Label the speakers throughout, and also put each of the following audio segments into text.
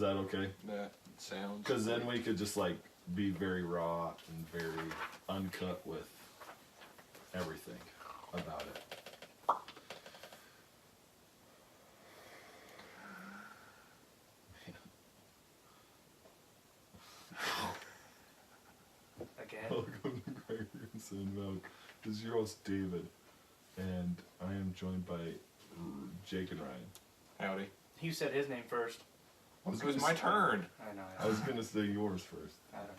Speaker 1: that okay?
Speaker 2: That sounds.
Speaker 1: Because then we could just like be very raw and very uncut with everything about it.
Speaker 3: Again.
Speaker 1: Welcome to Gregorian's Milk. This is your host David, and I am joined by Jake and Ryan.
Speaker 2: Howdy.
Speaker 3: You said his name first.
Speaker 2: It was my turn.
Speaker 3: I know.
Speaker 1: I was gonna say yours first,
Speaker 3: I don't know.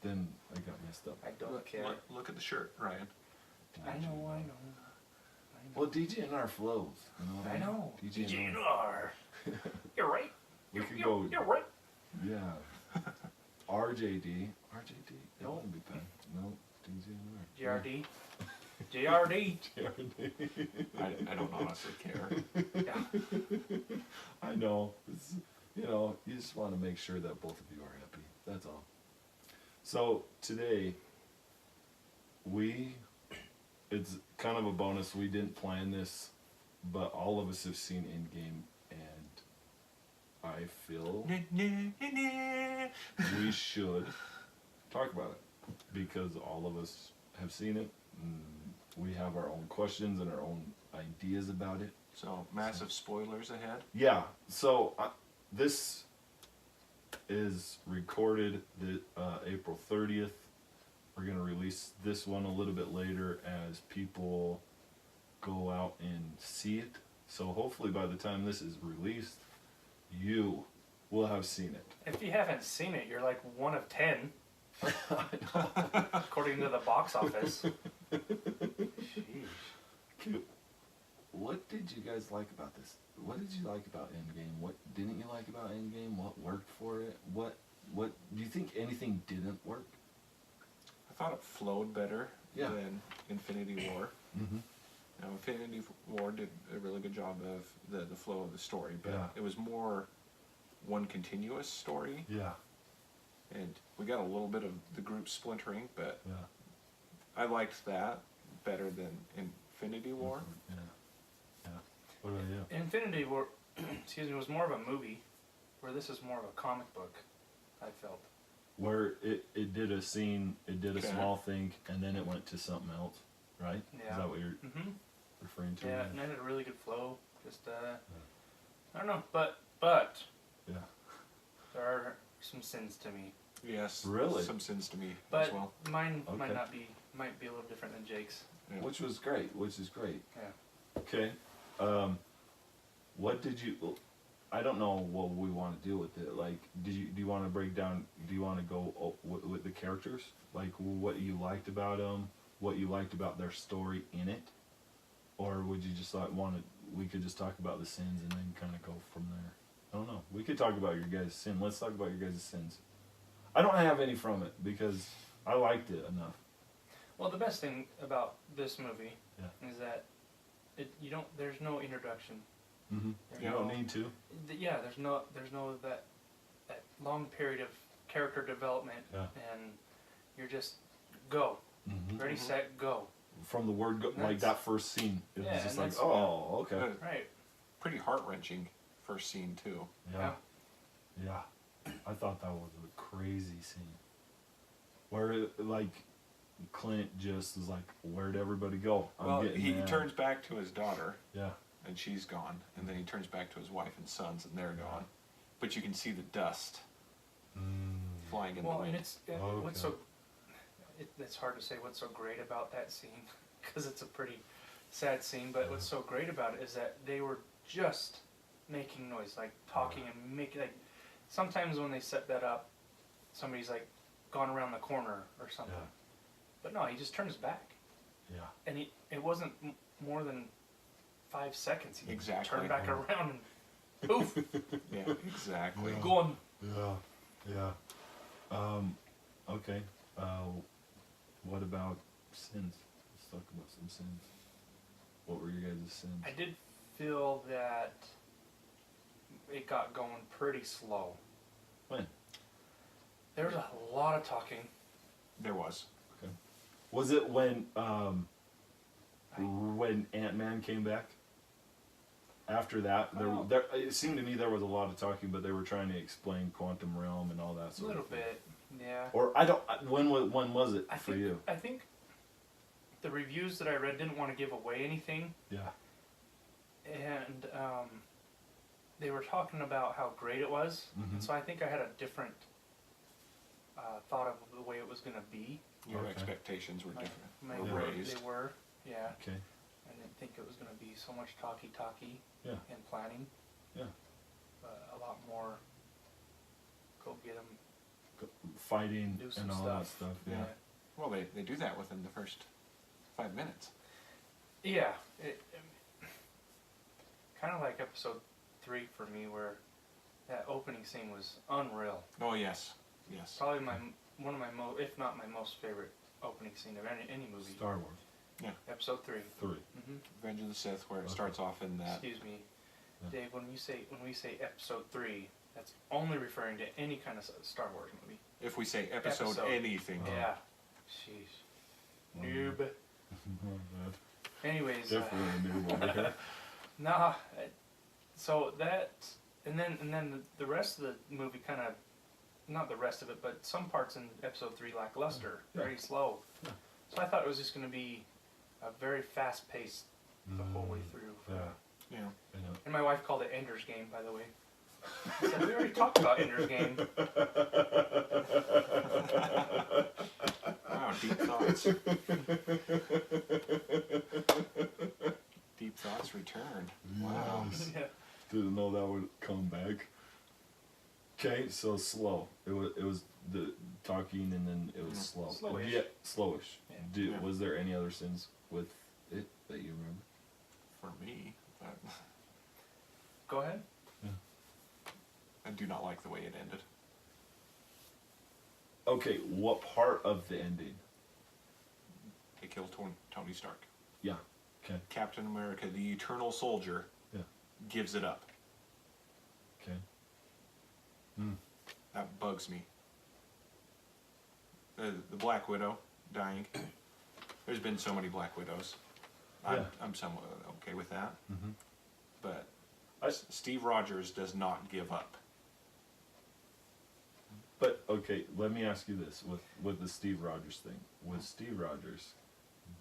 Speaker 1: but then I got messed up.
Speaker 3: I don't care.
Speaker 2: Look at the shirt, Ryan.
Speaker 3: I know.
Speaker 1: Well, DJR flows. You know what
Speaker 3: I know.
Speaker 1: DJR.
Speaker 3: DJR. You're right.
Speaker 1: We could go.
Speaker 3: You're right.
Speaker 1: Yeah. RJD. RJD. That
Speaker 3: No.
Speaker 1: wouldn't be bad. No. DJR.
Speaker 3: JRD. JRD.
Speaker 1: JRD.
Speaker 2: I don't honestly care.
Speaker 3: Yeah.
Speaker 1: I know. It's, you know, you just want to make sure that both of you are happy. That's all. So today, it's kind of a bonus. We didn't plan this, but all of us have seen Endgame, and I feel we should talk about it because all of us have seen it. And we have our own questions and our own ideas about it.
Speaker 2: So, massive spoilers ahead.
Speaker 1: Yeah, so this is recorded April 30th. We're going to release this one a little bit later as people go out and see it. So hopefully by the time this is released, you will have seen it.
Speaker 3: If you haven't seen it, you're like 1 of 10. According to the box office. Sheesh.
Speaker 1: Cute. What did you guys like about this? What did you like about Endgame? What didn't you like about Endgame? What worked for it? What do you think anything didn't work?
Speaker 2: I thought it flowed better
Speaker 1: Yeah.
Speaker 2: than Infinity War.
Speaker 1: Mm-hmm.
Speaker 2: Now, Infinity War did a really good job of the flow of the story, but
Speaker 1: Yeah.
Speaker 2: it was more one continuous story,
Speaker 1: Yeah.
Speaker 2: and we got a little bit of the group splintering, but
Speaker 1: Yeah.
Speaker 2: I liked that better than Infinity War.
Speaker 1: Yeah. Yeah. What about you?
Speaker 3: Infinity War, excuse me, was more of a movie, where this is more of a comic book, I felt.
Speaker 1: Where it did a scene, it did a
Speaker 2: Okay.
Speaker 1: small thing, and then it went to something else, right?
Speaker 3: Yeah.
Speaker 1: Is that what you're
Speaker 3: Mm-hmm.
Speaker 1: referring to?
Speaker 3: Yeah, and it had a really good flow. Just, I don't know, but
Speaker 1: Yeah.
Speaker 3: there are some sins to me.
Speaker 2: Yes,
Speaker 1: Really?
Speaker 2: some sins to me
Speaker 3: But
Speaker 2: as well.
Speaker 3: mine
Speaker 1: Okay.
Speaker 3: might be a little different than Jake's.
Speaker 2: Yeah.
Speaker 1: Which was great. Which is great.
Speaker 3: Yeah.
Speaker 1: Okay. What did you? I don't know what we want to do with it. Like, do you want to break down? Do you want to go with the characters? Like, what you liked about them, what you liked about their story in it, or would you just like want to? We could just talk about the sins and then kind of go from there. I don't know. We could talk about your guys' sin. Let's talk about your guys' sins. I don't have any from it because I liked it enough.
Speaker 3: Well, the best thing about this movie
Speaker 1: Yeah.
Speaker 3: is that there's no introduction.
Speaker 1: Mm-hmm.
Speaker 3: There's
Speaker 1: You don't need to.
Speaker 3: Yeah, there's no that long period of character development,
Speaker 1: Yeah.
Speaker 3: and you're just go,
Speaker 1: Mm-hmm.
Speaker 3: ready, set, go.
Speaker 1: From the word go, like that first scene, it
Speaker 3: Yeah,
Speaker 1: was just
Speaker 3: and
Speaker 1: like,
Speaker 3: that's-
Speaker 1: oh, okay.
Speaker 2: Uh,
Speaker 3: Right.
Speaker 2: Pretty heart-wrenching first scene too.
Speaker 1: Yeah. Yeah. I thought that was a crazy scene. Where, like, Clint just was like, where'd everybody go?
Speaker 2: Well, he
Speaker 1: mad.
Speaker 2: turns back to his daughter,
Speaker 1: Yeah.
Speaker 2: and she's gone. And then he turns back to his wife and sons, and they're gone. But you can see the dust flying in the
Speaker 3: Well,
Speaker 2: wind.
Speaker 3: and it's what's so. It's hard to say what's so great about that scene because it's a pretty sad scene. But what's so great about it is that they were just making noise, like talking and making like. Sometimes when they set that up, somebody's like gone around the corner or something.
Speaker 1: Yeah.
Speaker 3: But no, he just turns back,
Speaker 1: Yeah.
Speaker 3: and it wasn't more than 5 seconds. He
Speaker 2: Exactly.
Speaker 3: turned back around and poof,
Speaker 2: Yeah, exactly.
Speaker 1: Yeah.
Speaker 3: gone.
Speaker 1: Yeah. Yeah. Okay. What about sins? Let's talk about some sins. What were your guys' sins?
Speaker 3: I did feel that it got going pretty slow.
Speaker 1: When?
Speaker 3: There was a lot of talking.
Speaker 2: There was.
Speaker 1: Okay. Was it when Ant-Man came back? after that,
Speaker 3: Oh.
Speaker 1: it seemed to me there was a lot of talking, but they were trying to explain quantum realm and all that
Speaker 3: A
Speaker 1: sort
Speaker 3: little
Speaker 1: of thing.
Speaker 3: bit, yeah.
Speaker 1: Or when was it for you?
Speaker 3: I think the reviews that I read didn't want to give away anything,
Speaker 1: Yeah.
Speaker 3: and they were talking about how great it was,
Speaker 1: Mhm.
Speaker 3: and so I think I had a different thought of the way it was going to be.
Speaker 2: Your
Speaker 1: Okay.
Speaker 2: expectations were
Speaker 3: My-
Speaker 2: different,
Speaker 3: my-
Speaker 2: were raised.
Speaker 3: They were, yeah.
Speaker 1: Okay.
Speaker 3: I didn't think it was going to be so much talky
Speaker 1: Yeah.
Speaker 3: and planning.
Speaker 1: Yeah.
Speaker 3: A lot more go get them,
Speaker 1: Fighting
Speaker 3: do some
Speaker 1: and all
Speaker 3: stuff.
Speaker 1: that stuff. Yeah.
Speaker 2: Well, they do that within the first 5 minutes.
Speaker 3: Yeah, kind of like episode 3 for me, where that opening scene was unreal.
Speaker 2: Oh yes, yes.
Speaker 3: Probably one of my if not my most favorite opening scene of any movie.
Speaker 1: Star Wars
Speaker 3: Episode 3.
Speaker 1: 3.
Speaker 3: Mm-hmm.
Speaker 2: Revenge of the Sith, where it
Speaker 1: Okay.
Speaker 2: starts off in that.
Speaker 3: Excuse me,
Speaker 1: Yeah.
Speaker 3: Dave. When we say episode 3, that's only referring to any kind of Star Wars movie.
Speaker 2: If we say episode. anything,
Speaker 3: Yeah. Sheesh. Noob. Anyways.
Speaker 1: Definitely a new one here.
Speaker 3: Nah. So that, and then the rest of the movie kind of, not the rest of it, but some parts in episode 3 lackluster,
Speaker 1: Yeah.
Speaker 3: very slow.
Speaker 1: Yeah.
Speaker 3: So I thought it was just going to be a very fast paced the whole way through.
Speaker 1: Yeah.
Speaker 2: yeah.
Speaker 1: I know.
Speaker 3: And my wife called it Ender's Game, by the way. She said, we already talked about Ender's Game.
Speaker 2: Wow, deep thoughts. Deep thoughts returned. Wow.
Speaker 1: Yes.
Speaker 3: Yeah.
Speaker 1: Didn't know that would come back. Okay, so slow. It was the talking and then it was slow.
Speaker 3: Slowish.
Speaker 1: Yeah, slowish.
Speaker 3: Yeah.
Speaker 2: Yeah.
Speaker 1: Was there any other sins with it that you remember?
Speaker 2: For me,
Speaker 3: Go ahead.
Speaker 2: I do not like the way it ended.
Speaker 1: Okay, what part of the ending?
Speaker 2: They killed Tony Stark.
Speaker 1: Yeah. Okay.
Speaker 2: Captain America, the Eternal Soldier,
Speaker 1: Yeah.
Speaker 2: gives it up.
Speaker 1: Okay. Hmm.
Speaker 2: That bugs me. The Black Widow dying. There's been so many Black Widows.
Speaker 1: Yeah.
Speaker 2: I'm somewhat okay with that.
Speaker 1: Mm-hmm.
Speaker 2: But
Speaker 1: I-
Speaker 2: Steve Rogers does not give up.
Speaker 1: But okay, let me ask you this with the Steve Rogers thing. With Steve Rogers,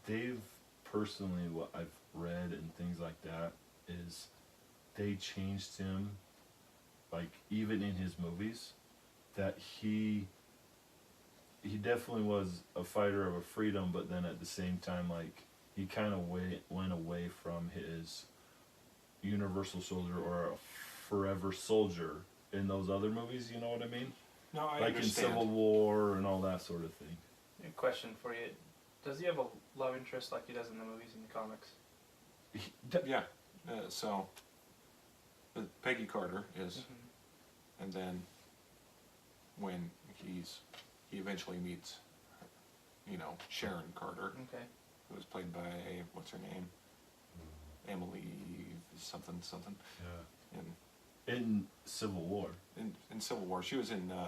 Speaker 1: they've personally what I've read and things like that is they changed him, like even in his movies, that he definitely was a fighter of a freedom, but then at the same time like he kind of went away from his universal soldier or a forever soldier in those other movies, you know what I mean?
Speaker 2: No, I
Speaker 1: Like
Speaker 2: understand.
Speaker 1: in Civil War and all that sort of thing.
Speaker 3: A question for you. Does he have a love interest like he does in the movies and the comics?
Speaker 2: Yeah. So Peggy Carter is,
Speaker 3: Mm-hmm.
Speaker 2: and then when he eventually meets, Sharon Carter,
Speaker 3: Okay.
Speaker 2: who was played by what's her name, Emily something.
Speaker 1: Yeah.
Speaker 2: In
Speaker 1: In Civil War.
Speaker 2: in Civil War, she was in the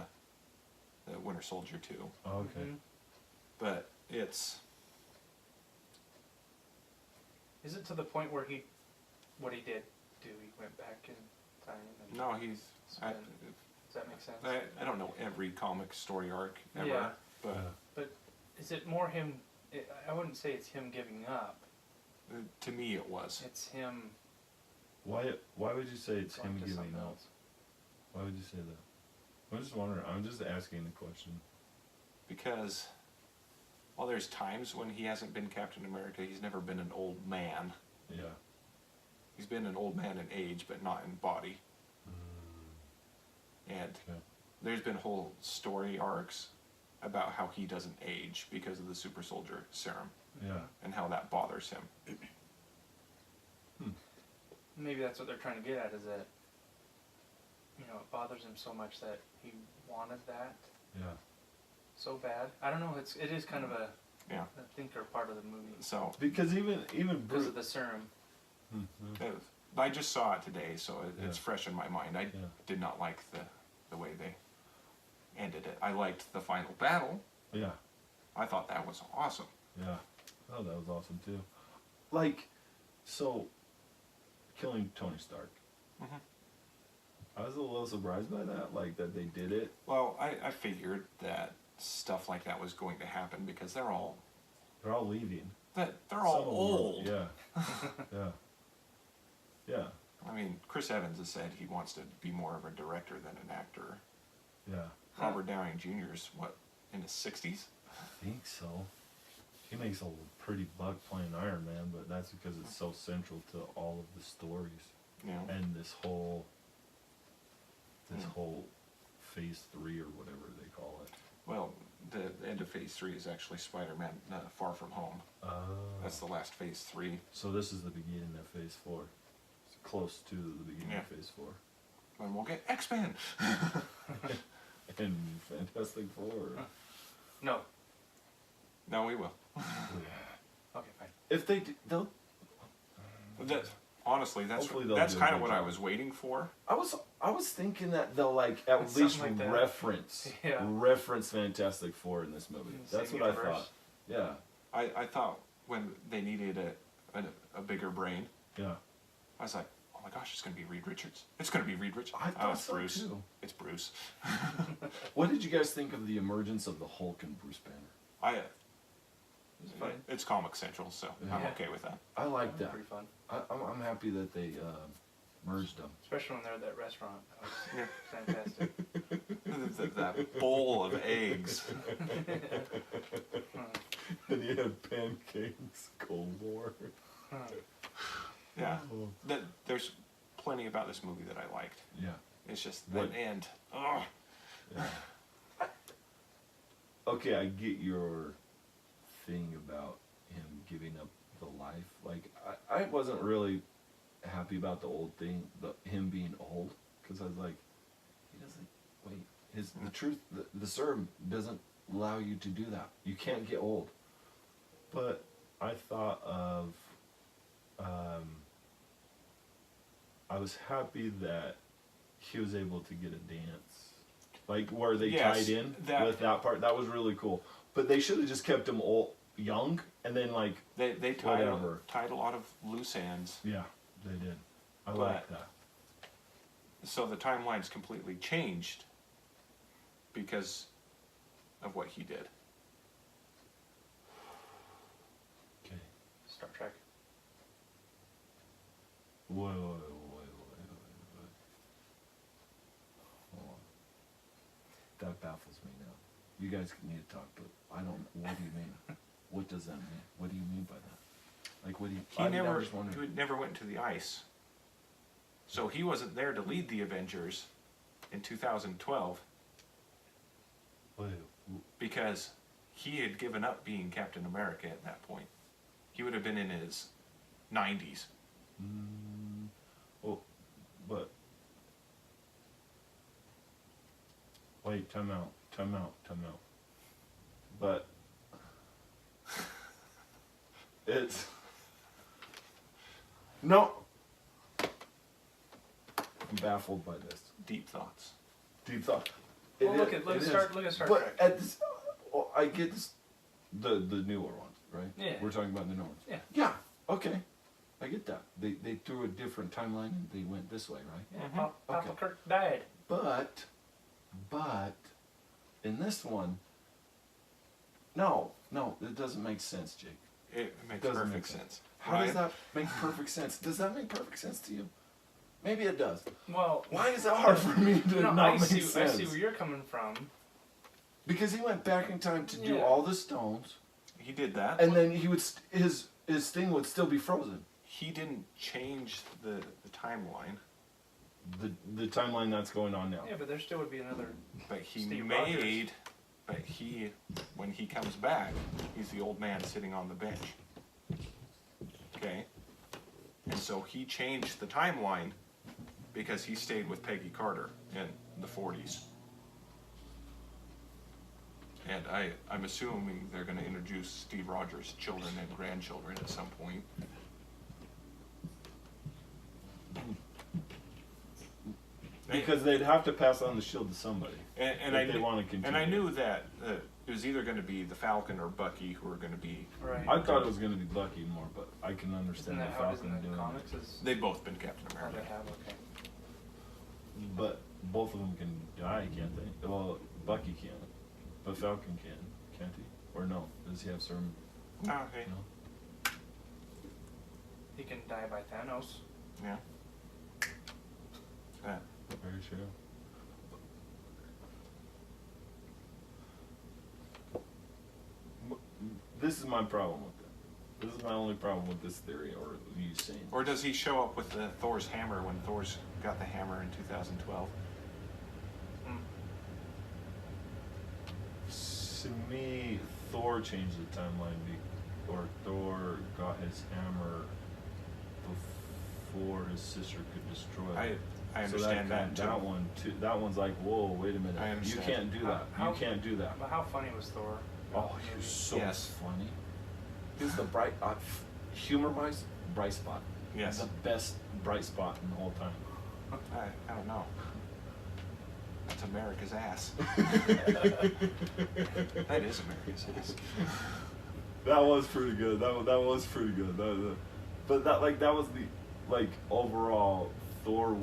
Speaker 2: Winter Soldier too.
Speaker 1: Oh, okay.
Speaker 3: Mhm.
Speaker 2: But it's
Speaker 3: Is it to the point where what he did do? He went back in time and
Speaker 2: no, he's. I,
Speaker 3: does that make sense?
Speaker 2: I don't know every comic story arc ever,
Speaker 3: Yeah.
Speaker 2: but
Speaker 3: But is it more him? I wouldn't say it's him giving up.
Speaker 2: to me it was.
Speaker 3: It's him
Speaker 1: Why would you say it's
Speaker 3: going
Speaker 1: him
Speaker 3: to
Speaker 1: giving
Speaker 3: something
Speaker 1: up?
Speaker 3: else.
Speaker 1: Why would you say that? I'm just wondering. I'm just asking the question.
Speaker 2: Because while there's times when he hasn't been Captain America, he's never been an old man.
Speaker 1: Yeah.
Speaker 2: He's been an old man in age, but not in body. And
Speaker 1: Okay.
Speaker 2: there's been whole story arcs about how he doesn't age because of the super soldier serum
Speaker 1: Yeah.
Speaker 2: and how that bothers him.
Speaker 3: Maybe that's what they're trying to get at. Is that it bothers him so much that he wanted that
Speaker 1: Yeah.
Speaker 3: so bad. I don't know. It is kind of a
Speaker 2: Yeah.
Speaker 3: thinker part of the movie
Speaker 2: So
Speaker 1: Because even
Speaker 3: because
Speaker 1: Bruce.
Speaker 3: of the serum.
Speaker 2: I just saw it today, so it's
Speaker 1: Yeah.
Speaker 2: fresh in my mind. I
Speaker 1: Yeah.
Speaker 2: did not like the way they ended it. I liked the final battle.
Speaker 1: Yeah.
Speaker 2: I thought that was awesome.
Speaker 1: Yeah. Oh, that was awesome too. Like, so killing Tony Stark.
Speaker 2: Mhm.
Speaker 1: I was a little surprised by that, like that they did it.
Speaker 2: Well, I figured that stuff like that was going to happen because they're all
Speaker 1: They're all leaving.
Speaker 2: they're
Speaker 1: Some
Speaker 2: all
Speaker 1: of them are-
Speaker 2: old.
Speaker 1: Yeah. Yeah. Yeah.
Speaker 2: I mean, Chris Evans has said he wants to be more of a director than an actor.
Speaker 1: Yeah.
Speaker 2: Robert Downey Jr. is what, in his 60s?
Speaker 1: I think so. He makes a pretty buck playing Iron Man, but that's because it's so central to all of the stories
Speaker 2: You know.
Speaker 1: and this whole
Speaker 2: Yeah.
Speaker 1: phase 3 or whatever they call it.
Speaker 2: Well, the end of Phase 3 is actually Spider-Man Far From Home. That's the last Phase 3.
Speaker 1: So this is the beginning of phase 4. It's close to the beginning
Speaker 2: Yeah.
Speaker 1: of phase 4.
Speaker 2: And we'll get X-Men!
Speaker 1: And Fantastic Four.
Speaker 3: No.
Speaker 2: No, we will.
Speaker 3: Okay, fine.
Speaker 1: If they do, they'll.
Speaker 2: That, honestly,
Speaker 1: Hopefully they'll
Speaker 2: that's
Speaker 1: do a
Speaker 2: kind of
Speaker 1: good
Speaker 2: what I
Speaker 1: job.
Speaker 2: was waiting for.
Speaker 1: I was thinking that they'll like at
Speaker 3: It's
Speaker 1: least
Speaker 3: something like that.
Speaker 1: reference
Speaker 3: Yeah.
Speaker 1: Fantastic Four in this movie.
Speaker 3: In the
Speaker 1: That's
Speaker 3: same
Speaker 1: what I
Speaker 3: universe.
Speaker 1: thought. Yeah.
Speaker 2: I thought when they needed a bigger brain,
Speaker 1: Yeah.
Speaker 2: I was like, oh my gosh, it's going to be Reed Richards. It's going to be Reed Richards.
Speaker 1: I thought
Speaker 2: it's
Speaker 1: so
Speaker 2: Bruce.
Speaker 1: too.
Speaker 2: It's Bruce.
Speaker 1: What did you guys think of the emergence of the Hulk and Bruce Banner?
Speaker 3: It's fine.
Speaker 2: It's Comic Central, so I'm
Speaker 3: Yeah.
Speaker 2: okay with that.
Speaker 1: I like that.
Speaker 3: Pretty fun.
Speaker 1: I'm happy that they merged them.
Speaker 3: Especially when they're at that restaurant. That was
Speaker 2: Yeah.
Speaker 3: fantastic.
Speaker 2: that bowl of eggs.
Speaker 1: And you had pancakes, Cold War.
Speaker 2: Yeah.
Speaker 1: Oh.
Speaker 2: There's plenty about this movie that I liked.
Speaker 1: Yeah.
Speaker 2: It's just
Speaker 1: What-
Speaker 2: that end. Oh,
Speaker 1: Yeah. Okay, I get your thing about him giving up the life. Like, I wasn't really happy about the old thing, him being old, because I was like, he doesn't, wait, the truth, the serum doesn't allow you to do that. You can't get old. But I thought of, I was happy that he was able to get a dance. Like, where they
Speaker 2: Yes,
Speaker 1: tied in
Speaker 2: that-
Speaker 1: with that part. That was really cool. But they should have just kept him young, and then, like,
Speaker 2: they tied
Speaker 1: Whatever.
Speaker 2: a lot of loose ends,
Speaker 1: yeah, they did. I
Speaker 2: But-
Speaker 1: like that.
Speaker 2: so the timeline's completely changed because of what he did.
Speaker 1: Okay.
Speaker 3: Star Trek.
Speaker 1: Wait. Hold on. That baffles me now. You guys need to talk, but I don't. What do you mean? What does that mean? What do you mean by that? Like, what do you?
Speaker 2: He
Speaker 1: I'm
Speaker 2: never
Speaker 1: just wondering.
Speaker 2: he never went to the ice, so he wasn't there to lead the Avengers in 2012
Speaker 1: Wait,
Speaker 2: because he had given up being Captain America at that point. He would have been in his 90s.
Speaker 1: well, but wait, time out. But it's no. I'm baffled by this.
Speaker 2: Deep thoughts.
Speaker 1: Deep thought.
Speaker 3: Well,
Speaker 1: It
Speaker 3: look
Speaker 1: is-
Speaker 3: at
Speaker 1: it is.
Speaker 3: Look at Star
Speaker 1: But
Speaker 3: Trek.
Speaker 1: at this, well, I get this, the newer ones, right?
Speaker 3: Yeah.
Speaker 1: We're talking about the newer ones.
Speaker 3: Yeah.
Speaker 1: Yeah. Okay. I get that. They threw a different timeline and they went this way, right?
Speaker 3: Yeah,
Speaker 2: Mhm.
Speaker 3: Papa
Speaker 1: Okay.
Speaker 3: Kirk died.
Speaker 1: But in this one, no, it doesn't make sense, Jake.
Speaker 2: It makes
Speaker 1: Doesn't
Speaker 2: perfect
Speaker 1: make
Speaker 2: sense.
Speaker 1: How
Speaker 2: Ryan?
Speaker 1: does that make perfect sense? Does that make perfect sense to you? Maybe it does.
Speaker 3: Well,
Speaker 1: Why is it hard for me to
Speaker 3: no,
Speaker 1: not
Speaker 3: I
Speaker 1: make
Speaker 3: see.
Speaker 1: sense?
Speaker 3: I see where you're coming from.
Speaker 1: Because he went back in time to do
Speaker 3: Yeah.
Speaker 1: all the stones,
Speaker 2: He did that.
Speaker 1: and then he would his thing would still be frozen.
Speaker 2: He didn't change the timeline,
Speaker 1: The timeline that's going on now.
Speaker 3: Yeah, but there still would be another.
Speaker 2: but he
Speaker 3: Steve
Speaker 2: made.
Speaker 3: Rogers.
Speaker 2: But when he comes back, he's the old man sitting on the bench. Okay, and so he changed the timeline because he stayed with Peggy Carter in the 40s. And I'm assuming they're going to introduce Steve Rogers' children and grandchildren at some point.
Speaker 1: Because they'd have to pass on the shield to somebody.
Speaker 2: And
Speaker 1: if they want to continue.
Speaker 2: And I knew that it was either going to be the Falcon or Bucky who were going to be.
Speaker 3: Right.
Speaker 1: I thought it was going to be Bucky more, but I can
Speaker 3: Isn't
Speaker 1: understand
Speaker 3: that
Speaker 1: the
Speaker 3: how it is in
Speaker 1: Falcon
Speaker 3: the
Speaker 1: doing
Speaker 3: comics?
Speaker 1: it.
Speaker 3: Is
Speaker 2: They've both been Captain
Speaker 3: how
Speaker 2: America.
Speaker 3: they have, okay.
Speaker 1: But both of them can die, can't they? Well, Bucky can, but Falcon can't he? Or no? Does he have certain?
Speaker 2: Oh, okay.
Speaker 1: No.
Speaker 3: He can die by Thanos.
Speaker 2: Yeah. Yeah.
Speaker 1: Very true. This is my problem with it. This is my only problem with this theory, or you saying.
Speaker 2: Or does he show up with the Thor's hammer when Thor's got the hammer in 2012?
Speaker 1: To me, Thor changed the timeline, or Thor got his hammer before his sister could destroy it.
Speaker 2: I understand that too.
Speaker 1: That one too. That one's like, whoa, wait a minute.
Speaker 2: I
Speaker 1: You
Speaker 2: understand.
Speaker 1: can't do that.
Speaker 3: How-
Speaker 1: You can't do that.
Speaker 3: But how funny was Thor?
Speaker 1: Oh, he was so
Speaker 2: Yes.
Speaker 1: funny. He was the bright, humor-wise, bright spot.
Speaker 2: Yes.
Speaker 1: The best bright spot in the whole time.
Speaker 2: I don't know. That's America's ass. That is America's ass.
Speaker 1: That was pretty good. That was pretty good. But that was the overall Thor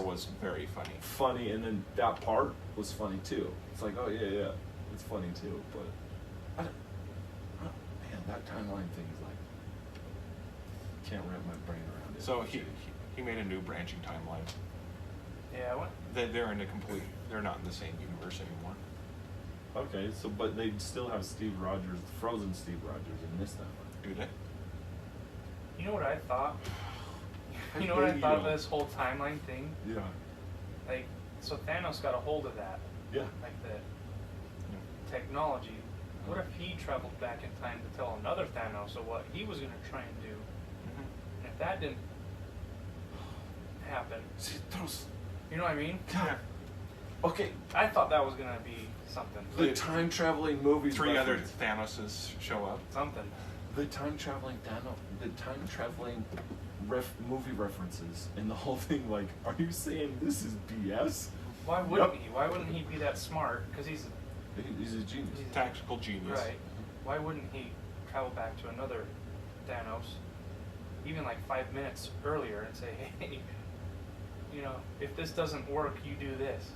Speaker 2: was very funny.
Speaker 1: funny, and then that part was funny too. It's like, oh yeah, it's funny too. But man, that timeline thing is like, can't wrap my brain around it.
Speaker 2: So he made a new branching timeline.
Speaker 3: Yeah, what?
Speaker 2: They're not in the same universe anymore.
Speaker 1: Okay, so but they still have Steve Rogers, frozen Steve Rogers in this timeline.
Speaker 2: Do they?
Speaker 3: You know what I thought?
Speaker 1: I
Speaker 3: You know what I
Speaker 1: hate
Speaker 3: thought of
Speaker 1: you.
Speaker 3: this whole timeline thing?
Speaker 1: Yeah.
Speaker 3: Like, so Thanos got a hold of that,
Speaker 1: Yeah.
Speaker 3: like the technology. What if he traveled back in time to tell another Thanos of what he was going to try and do? And if that didn't happen,
Speaker 1: See, those.
Speaker 3: you know what I mean?
Speaker 1: God. Okay.
Speaker 3: I thought that was going to be something.
Speaker 1: The time traveling movies.
Speaker 2: Three other
Speaker 1: reference.
Speaker 2: Thanoses show up.
Speaker 3: Something.
Speaker 1: The time traveling Thanos. The time traveling movie references and the whole thing. Like, are you saying this is BS?
Speaker 3: Why wouldn't he? Why wouldn't he be that smart? Because he's
Speaker 1: He's a genius.
Speaker 2: Tactical genius.
Speaker 3: right. Why wouldn't he travel back to another Thanos, even like 5 minutes earlier, and say, "Hey, you know, if this doesn't work, you do this."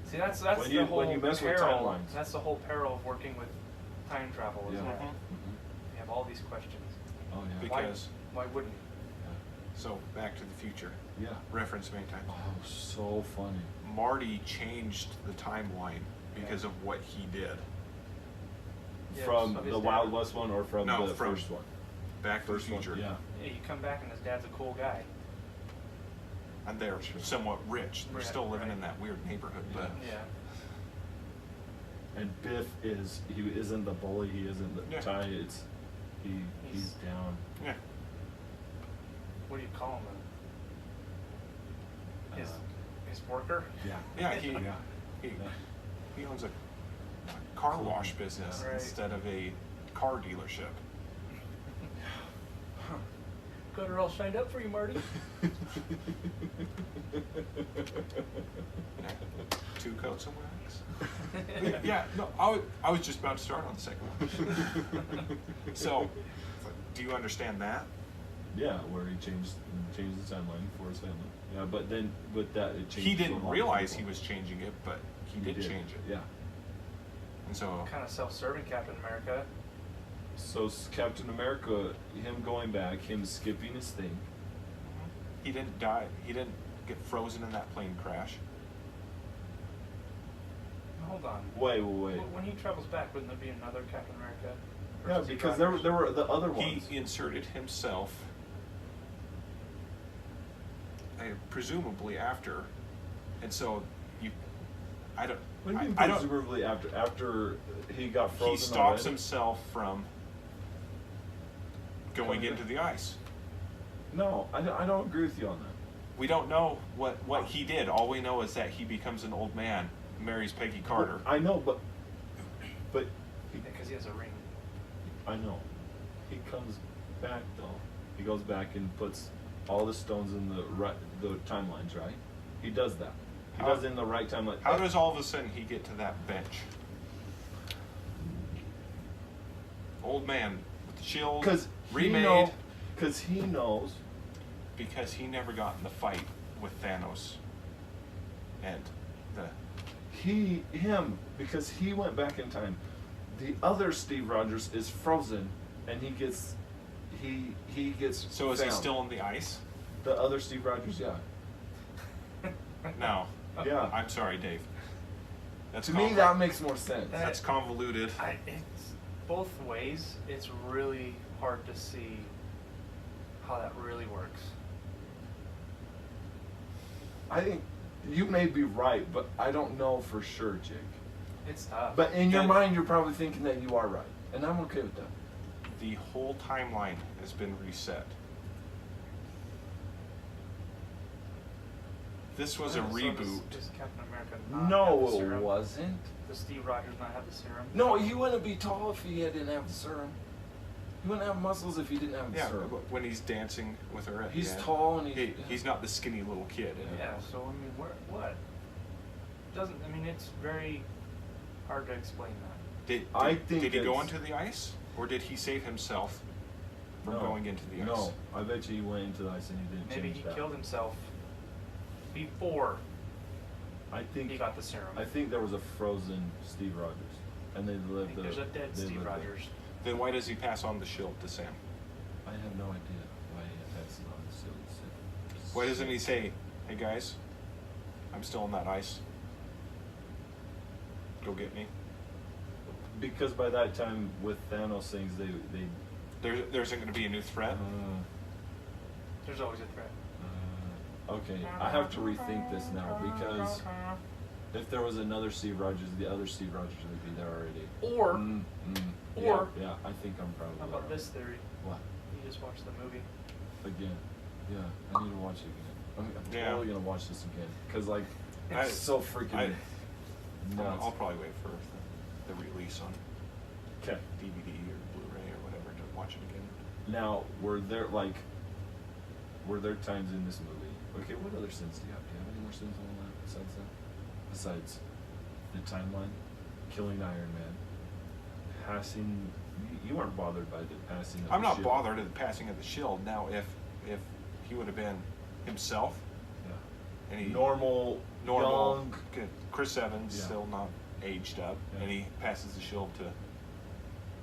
Speaker 3: See, that's
Speaker 1: When
Speaker 3: the
Speaker 1: you-
Speaker 3: whole
Speaker 1: when you mess with
Speaker 3: peril.
Speaker 1: timelines.
Speaker 3: That's the whole peril of working with time travel. Is
Speaker 1: Yeah.
Speaker 3: that
Speaker 2: Mhm.
Speaker 3: you have all these questions.
Speaker 1: Oh yeah.
Speaker 2: Because
Speaker 3: Why wouldn't he?
Speaker 2: so Back to the Future
Speaker 1: Yeah.
Speaker 2: reference many times.
Speaker 1: Oh, so funny.
Speaker 2: Marty changed the timeline because of what he did.
Speaker 3: Yeah,
Speaker 1: From
Speaker 3: so his
Speaker 1: the
Speaker 3: dad-
Speaker 1: Wild West one or from
Speaker 2: No,
Speaker 1: the
Speaker 2: from-
Speaker 1: first one?
Speaker 2: Back to
Speaker 1: First
Speaker 2: the
Speaker 1: one.
Speaker 2: Future.
Speaker 1: Yeah.
Speaker 3: Yeah, you come back and his dad's a cool guy.
Speaker 2: And they're somewhat rich. They're
Speaker 3: Right,
Speaker 2: still living
Speaker 3: right.
Speaker 2: in that weird neighborhood, but
Speaker 3: Yeah.
Speaker 1: And Biff he isn't the bully. He isn't the
Speaker 2: Yeah.
Speaker 1: Ty. It's he's
Speaker 3: He's-
Speaker 1: down.
Speaker 2: yeah.
Speaker 3: What do you call him? His
Speaker 1: Uh,
Speaker 3: his worker.
Speaker 1: Yeah.
Speaker 2: Yeah, he
Speaker 1: Yeah.
Speaker 2: he owns a car wash business
Speaker 3: Right.
Speaker 2: instead of a car dealership.
Speaker 3: Got her all signed up for you, Marty.
Speaker 2: Yeah. 2 coats of wax. Yeah, no, I was just about to start on the second one. So, do you understand that?
Speaker 1: Yeah, where he changed the timeline for his family. Yeah, but then with that it changed.
Speaker 2: He
Speaker 1: for a
Speaker 2: didn't
Speaker 1: lot of
Speaker 2: realize he
Speaker 1: people.
Speaker 2: was changing it, but he did change it.
Speaker 1: Yeah.
Speaker 2: And so,
Speaker 3: Kind of self-serving Captain America.
Speaker 1: So Captain America, him going back, him skipping his thing.
Speaker 2: he didn't die. He didn't get frozen in that plane crash.
Speaker 3: Hold on.
Speaker 1: Wait.
Speaker 3: When he travels back, wouldn't there be another Captain America? Or
Speaker 1: Yeah,
Speaker 3: does he
Speaker 1: because
Speaker 3: drive
Speaker 1: there were the other ones.
Speaker 2: He inserted himself, presumably after, and so I don't.
Speaker 1: What do you mean
Speaker 2: I don't.
Speaker 1: presumably after he got frozen?
Speaker 2: He stops
Speaker 1: already?
Speaker 2: himself from going
Speaker 1: Coming
Speaker 2: into
Speaker 1: back?
Speaker 2: the ice.
Speaker 1: No, I don't agree with you on that.
Speaker 2: We don't know what he did. All we know is that he becomes an old man, marries Peggy Carter.
Speaker 1: I know, but
Speaker 3: Because he has a ring.
Speaker 1: I know. He comes back though. He goes back and puts all the stones in the timelines, right? He does that. He does it in the right timeline.
Speaker 2: How does all of a sudden he get to that bench? Old man with the shield, remade.
Speaker 1: Because he knows.
Speaker 2: Because he never got in the fight with Thanos. And
Speaker 1: because he went back in time. The other Steve Rogers is frozen, and he gets.
Speaker 2: So is he
Speaker 1: found.
Speaker 2: still in the ice?
Speaker 1: The other Steve Rogers, yeah.
Speaker 2: No.
Speaker 1: Yeah.
Speaker 2: I'm sorry, Dave. That's
Speaker 1: To me, that makes more sense.
Speaker 2: That's convoluted.
Speaker 3: It's both ways. It's really hard to see how that really works.
Speaker 1: I think you may be right, but I don't know for sure, Jake.
Speaker 3: It's tough.
Speaker 1: But in your mind, you're probably thinking that you are right, and I'm okay with that.
Speaker 2: The whole timeline has been reset. This was a
Speaker 3: So
Speaker 2: reboot.
Speaker 3: Does Captain America not have
Speaker 1: No,
Speaker 3: the
Speaker 1: it
Speaker 3: serum?
Speaker 1: wasn't.
Speaker 3: Does Steve Rogers not have the serum?
Speaker 1: No, he wouldn't be tall if he didn't have the serum. He wouldn't have muscles if he didn't have the
Speaker 2: Yeah,
Speaker 1: serum.
Speaker 2: when he's dancing with her at the
Speaker 1: He's
Speaker 2: end.
Speaker 1: tall and
Speaker 2: He's not the skinny little kid.
Speaker 3: Yeah. So I mean, what? Doesn't I mean it's very hard to explain that.
Speaker 2: Did he go into the ice, or did he save himself from going into the ice?
Speaker 1: No, I bet you he went into the ice and he didn't
Speaker 3: Maybe
Speaker 1: change
Speaker 3: he
Speaker 1: that.
Speaker 3: killed himself before
Speaker 1: I think
Speaker 3: he got the serum.
Speaker 1: I think there was a frozen Steve Rogers, and they
Speaker 3: I
Speaker 1: lived.
Speaker 3: think there's a dead
Speaker 1: they
Speaker 3: Steve
Speaker 1: lived there.
Speaker 3: Rogers.
Speaker 2: Then why does he pass on the shield to Sam?
Speaker 1: I have no idea why that's not so.
Speaker 2: Why doesn't he say, "Hey guys, I'm still on that ice. Go get me"?
Speaker 1: Because by that time, with Thanos things, they
Speaker 2: There's going to be a new threat.
Speaker 3: There's always a threat.
Speaker 1: okay, I have to rethink this now because if there was another Steve Rogers, the other Steve Rogers would be there already.
Speaker 3: Or
Speaker 1: yeah, I think I'm probably.
Speaker 3: how about
Speaker 1: right.
Speaker 3: this theory?
Speaker 1: What?
Speaker 3: You just watched the movie.
Speaker 1: Again? Yeah, I need to watch it again. I'm
Speaker 2: Yeah.
Speaker 1: totally gonna watch this again because like
Speaker 2: I-
Speaker 1: it's so freaking
Speaker 2: I-
Speaker 1: nuts.
Speaker 2: I'll probably wait for the release on
Speaker 1: Okay.
Speaker 2: DVD or Blu-ray or whatever to watch it again.
Speaker 1: Now, were there times in this movie? Okay, what other sins do you have? Do you have any more sins on that besides that? Besides the timeline, killing Iron Man, passing. You weren't bothered by the passing of
Speaker 2: I'm
Speaker 1: the
Speaker 2: not
Speaker 1: shield.
Speaker 2: bothered at the passing of the shield. Now, if he would have been himself,
Speaker 1: Yeah.
Speaker 2: and he
Speaker 1: Normal, young.
Speaker 2: good, Chris Evans,
Speaker 1: Yeah.
Speaker 2: still not aged up,
Speaker 1: Yeah.
Speaker 2: and he passes the shield to.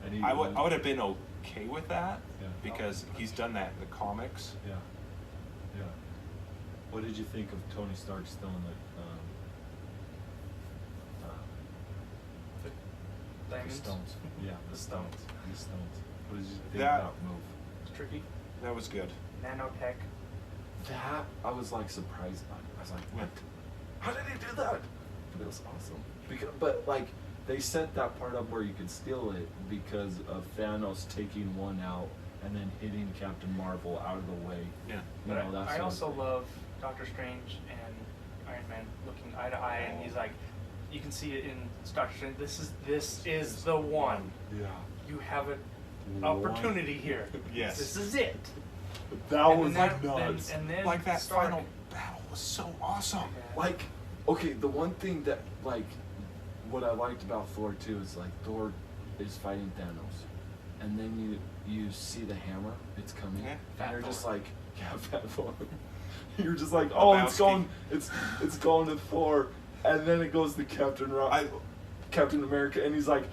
Speaker 1: And he
Speaker 2: I would have been okay with that
Speaker 1: Yeah.
Speaker 2: because he's done that in the comics.
Speaker 1: Yeah. Yeah. What did you think of Tony Stark stealing the
Speaker 3: Diamonds.
Speaker 1: stones? Yeah, the stones. The stones. What did you think
Speaker 2: That-
Speaker 1: of that move?
Speaker 3: It's tricky.
Speaker 2: That was good.
Speaker 3: Nanotech.
Speaker 1: That I was like surprised by. I was like, what? How did he do that? But it was awesome. But like they set that part up where you could steal it because of Thanos taking one out and then hitting Captain Marvel out of the way.
Speaker 2: Yeah.
Speaker 1: You
Speaker 3: But
Speaker 1: know, that's
Speaker 3: I
Speaker 1: what
Speaker 3: also
Speaker 1: was-
Speaker 3: love Doctor Strange and Iron Man looking eye to eye, and he's like, you can see it in Doctor Strange. This is the one.
Speaker 1: Yeah.
Speaker 3: You have an
Speaker 1: One.
Speaker 3: opportunity here.
Speaker 2: Yes.
Speaker 3: This is it.
Speaker 1: That
Speaker 3: And
Speaker 1: was
Speaker 3: then
Speaker 1: like nuts.
Speaker 3: And then
Speaker 2: Like that
Speaker 3: Stark-
Speaker 2: final battle was so awesome.
Speaker 3: Yeah.
Speaker 1: Like, okay, the one thing that, like, what I liked about Thor 2 is, like, Thor is fighting Thanos. And then you see the hammer, it's coming.
Speaker 2: Yeah,
Speaker 1: And
Speaker 3: Fat
Speaker 1: you're just
Speaker 3: Thor.
Speaker 1: like, yeah, Fat Thor. You're just like, oh, it's
Speaker 2: Lebowski.
Speaker 1: going, it's going to Thor. And then it goes to Captain America, and he's like,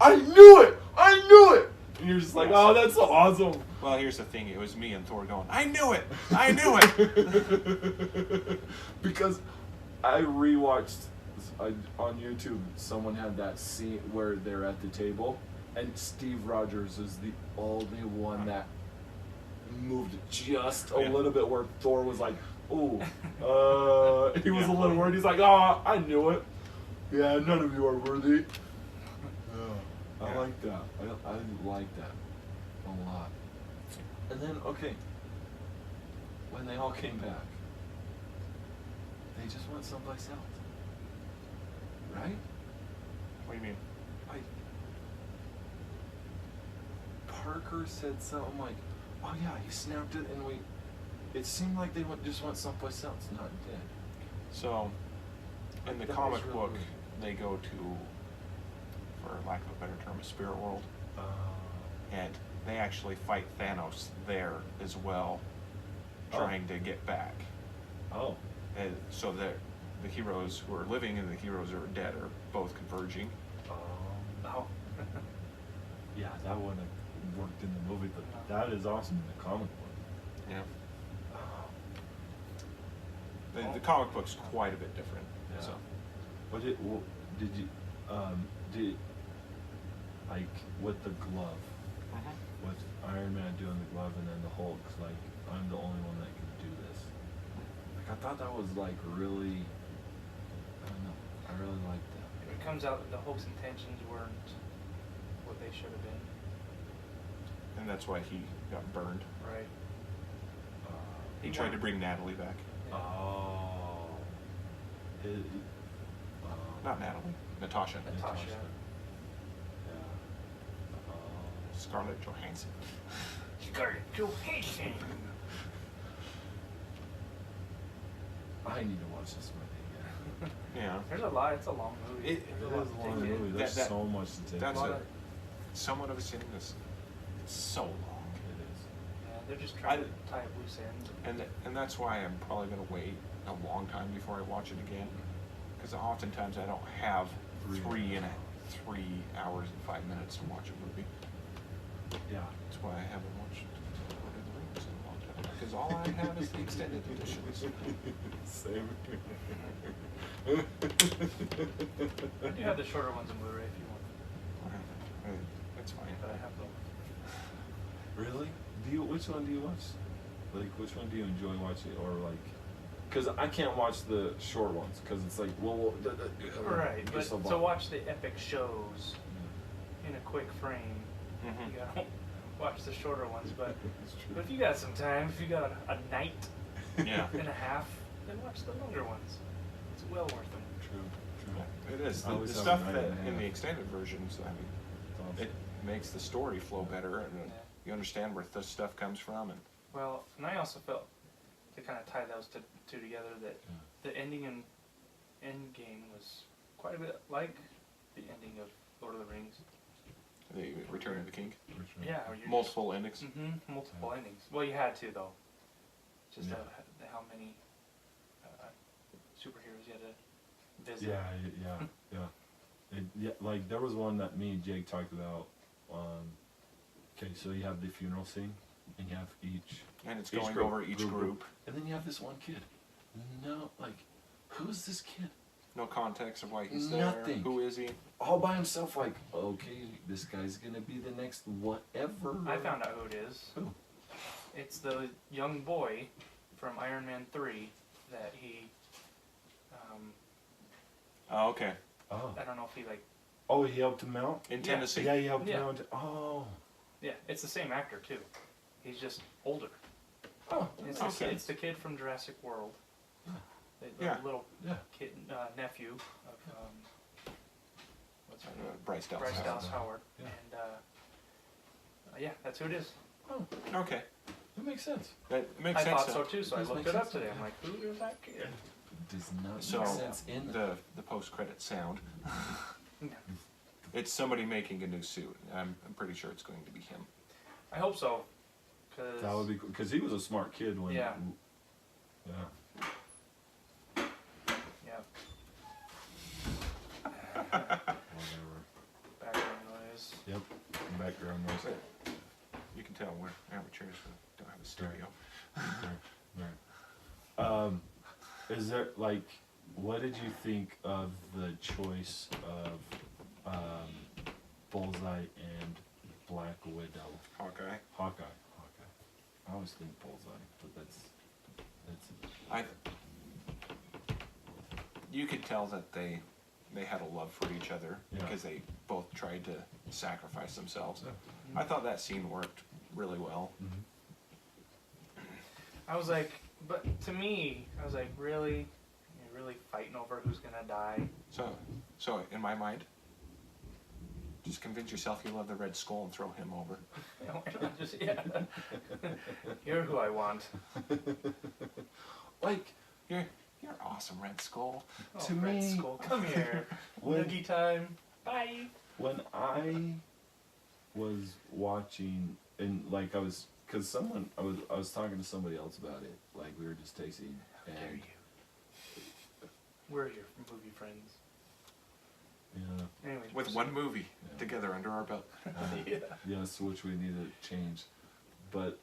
Speaker 1: I knew it! I knew it! And you're just like,
Speaker 2: Yes.
Speaker 1: oh, that's so awesome.
Speaker 2: Well, here's the thing. It was me and Thor going, I knew it! I knew it!
Speaker 1: Because I rewatched on YouTube, someone had that scene where they're at the table, and Steve Rogers is the only one that moved just a
Speaker 2: Yeah.
Speaker 1: little bit, where Thor was like, "Oh," he was
Speaker 2: Yeah.
Speaker 1: a little worried. He's like, "Oh, I knew it. Yeah, none of you are worthy." I
Speaker 2: Yeah.
Speaker 1: like that. I like that a lot. And then, okay, when they all came back, they just went someplace else, right?
Speaker 2: What do you mean?
Speaker 1: Like, Parker said something like, Oh yeah, he snapped it, and it seemed like they just went someplace else, not dead.
Speaker 2: So, in the
Speaker 1: That
Speaker 2: comic
Speaker 1: was really
Speaker 2: book,
Speaker 1: weird.
Speaker 2: they go to, for lack of a better term, a spirit world, and they actually fight Thanos there as well, trying to get back.
Speaker 1: Oh.
Speaker 2: And so the heroes who are living and the heroes who are dead are both converging.
Speaker 3: Oh.
Speaker 1: Yeah, that wouldn't have worked in the movie, but that is awesome in the comic book.
Speaker 2: Yeah. The comic book's quite a bit different.
Speaker 1: Yeah.
Speaker 2: So.
Speaker 1: Did you, like, with the glove, with Iron Man doing the glove and then the Hulk's like, I'm the only one that can do this. Like, I thought that was, like, really, I don't know, I really liked that.
Speaker 3: It comes out that the Hulk's intentions weren't what they should have been.
Speaker 2: And that's why he got burned.
Speaker 3: Right.
Speaker 2: He tried to bring Natalie back.
Speaker 3: Yeah.
Speaker 1: Oh.
Speaker 2: Not Natalie. Natasha.
Speaker 3: Natasha.
Speaker 1: Yeah.
Speaker 2: Scarlett Johansson.
Speaker 3: Scarlett Johansson.
Speaker 1: I need to watch this movie again.
Speaker 2: Yeah.
Speaker 3: There's a lot. It's a long movie.
Speaker 1: It is a long movie. There's
Speaker 2: That-
Speaker 1: so much to take
Speaker 2: That's
Speaker 1: in.
Speaker 2: it. Someone of seen this. It's so long.
Speaker 1: It is.
Speaker 3: Yeah, they're just trying to tie up loose ends.
Speaker 2: And that's why I'm probably going to wait a long time before I watch it again. Because oftentimes I don't have 3 hours and 5 minutes to watch a movie.
Speaker 1: Yeah.
Speaker 2: That's why I haven't watched Lord of the Rings in a long time. Because all I have is the extended editions.
Speaker 1: Same.
Speaker 3: I do have the shorter ones in Blu-ray if you want,
Speaker 2: That's fine.
Speaker 3: but I have them.
Speaker 1: Really? Which one do you watch? Like, which one do you enjoy watching, or like? Because I can't watch the short ones because it's like,
Speaker 3: Right, but
Speaker 1: so
Speaker 3: to watch the epic shows in a quick frame,
Speaker 2: Mhm.
Speaker 3: you gotta watch the shorter ones. But
Speaker 1: It's true.
Speaker 3: if you got some time, if you got a night
Speaker 2: Yeah.
Speaker 3: and a half, then watch the longer ones. It's well worth them.
Speaker 1: True.
Speaker 2: It is.
Speaker 1: I
Speaker 2: The
Speaker 1: always have
Speaker 2: stuff
Speaker 1: a night
Speaker 2: that
Speaker 1: and a
Speaker 2: in the
Speaker 1: half.
Speaker 2: extended versions, I mean,
Speaker 1: It's awesome.
Speaker 2: it makes the story flow better, and
Speaker 3: Yeah.
Speaker 2: you understand where this stuff comes from. And
Speaker 3: Well, and I also felt to kind of tie those two together that the ending in Endgame was quite a bit like the ending of Lord of the Rings.
Speaker 2: the Return of the King,
Speaker 3: Yeah, or you're
Speaker 2: multiple endings.
Speaker 3: multiple endings. Well, you had to though. Just
Speaker 1: Yeah.
Speaker 3: how many superheroes you had to visit.
Speaker 1: Yeah. Like there was one that me and Jake talked about. Okay, so you have the funeral scene, and you have each,
Speaker 2: And it's
Speaker 1: Each
Speaker 2: going
Speaker 1: group,
Speaker 2: over each group.
Speaker 1: and then you have this one kid. No, like, who's this kid?
Speaker 2: No context of why he's
Speaker 1: Nothing.
Speaker 2: there. Who is he?
Speaker 1: All by himself. Like, okay, this guy's gonna be the next whatever.
Speaker 3: I found out who it is.
Speaker 1: Who?
Speaker 3: It's the young boy from Iron Man 3 that he.
Speaker 2: Oh, okay.
Speaker 1: Oh.
Speaker 3: I don't know if he like.
Speaker 1: Oh, he helped him out.
Speaker 2: In
Speaker 3: Yeah.
Speaker 2: Tennessee.
Speaker 1: Yeah, he helped
Speaker 3: Yeah.
Speaker 1: him out. Oh.
Speaker 3: Yeah, it's the same actor too. He's just older.
Speaker 1: Oh.
Speaker 3: It's,
Speaker 2: Okay.
Speaker 3: it's the kid from Jurassic World. The
Speaker 2: Yeah.
Speaker 3: little
Speaker 1: Yeah.
Speaker 3: kid, nephew of what's her name?
Speaker 2: Bryce Dallas
Speaker 3: Bryce
Speaker 2: Howard.
Speaker 3: Dallas Howard.
Speaker 1: Yeah.
Speaker 3: And yeah, that's who it is.
Speaker 1: Oh,
Speaker 2: Okay.
Speaker 1: that makes sense.
Speaker 2: That makes
Speaker 3: I
Speaker 2: sense.
Speaker 3: thought so too, so I
Speaker 1: Does
Speaker 3: looked
Speaker 1: make
Speaker 3: it up
Speaker 1: sense.
Speaker 3: today. I'm like, who is that kid?
Speaker 1: Does not
Speaker 2: So
Speaker 1: make sense in
Speaker 2: the post-credit sound.
Speaker 3: Yeah.
Speaker 2: It's somebody making a new suit. I'm pretty sure it's going to be him.
Speaker 3: I hope so. Cause
Speaker 1: That would be cool because he was a smart kid when.
Speaker 3: Yeah.
Speaker 1: Yeah.
Speaker 3: yeah,
Speaker 1: Whatever.
Speaker 3: background noise.
Speaker 1: Yep. Background noise.
Speaker 2: You can tell we're amateurs who don't have a stereo.
Speaker 1: Right. Is there like, what did you think of the choice of Bullseye and Black Widow?
Speaker 2: Hawkeye.
Speaker 1: Hawkeye. I always think Bullseye, but that's.
Speaker 2: You could tell that they had a love for each other
Speaker 1: Yeah.
Speaker 2: because they both tried to sacrifice themselves.
Speaker 1: Yeah.
Speaker 2: I thought that scene worked really well.
Speaker 1: Mm-hmm.
Speaker 3: I was like, but to me, I was like, really? You're really fighting over who's gonna die?
Speaker 2: So in my mind, Just convince yourself you love the Red Skull and throw him over.
Speaker 3: Yeah. You're who I want.
Speaker 1: Like,
Speaker 2: You're awesome, Red Skull.
Speaker 3: Oh,
Speaker 1: To
Speaker 3: Red
Speaker 1: me-
Speaker 3: Skull, come here.
Speaker 1: when,
Speaker 3: Noogie time. Bye.
Speaker 1: when I was watching, and like I was talking to somebody else about it, like we were just texting,
Speaker 3: How dare
Speaker 1: and
Speaker 3: you? We're your movie friends.
Speaker 1: yeah,
Speaker 3: Anyways,
Speaker 2: With one movie
Speaker 1: Yeah.
Speaker 2: together under our belt.
Speaker 3: Yeah.
Speaker 1: yes, which we need to change, but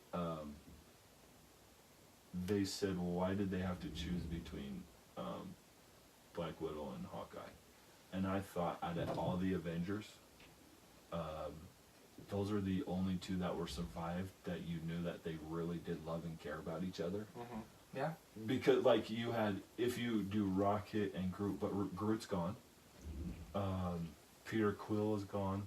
Speaker 1: they said, well, why did they have to choose between Black Widow and Hawkeye? And I thought, out of all the Avengers, those are the only two that were survived that you knew that they really did love and care about each other.
Speaker 2: Mm-hmm.
Speaker 3: Yeah.
Speaker 1: Because, like, you had, if you do Rocket and Groot, but Groot's gone. Peter Quill is gone,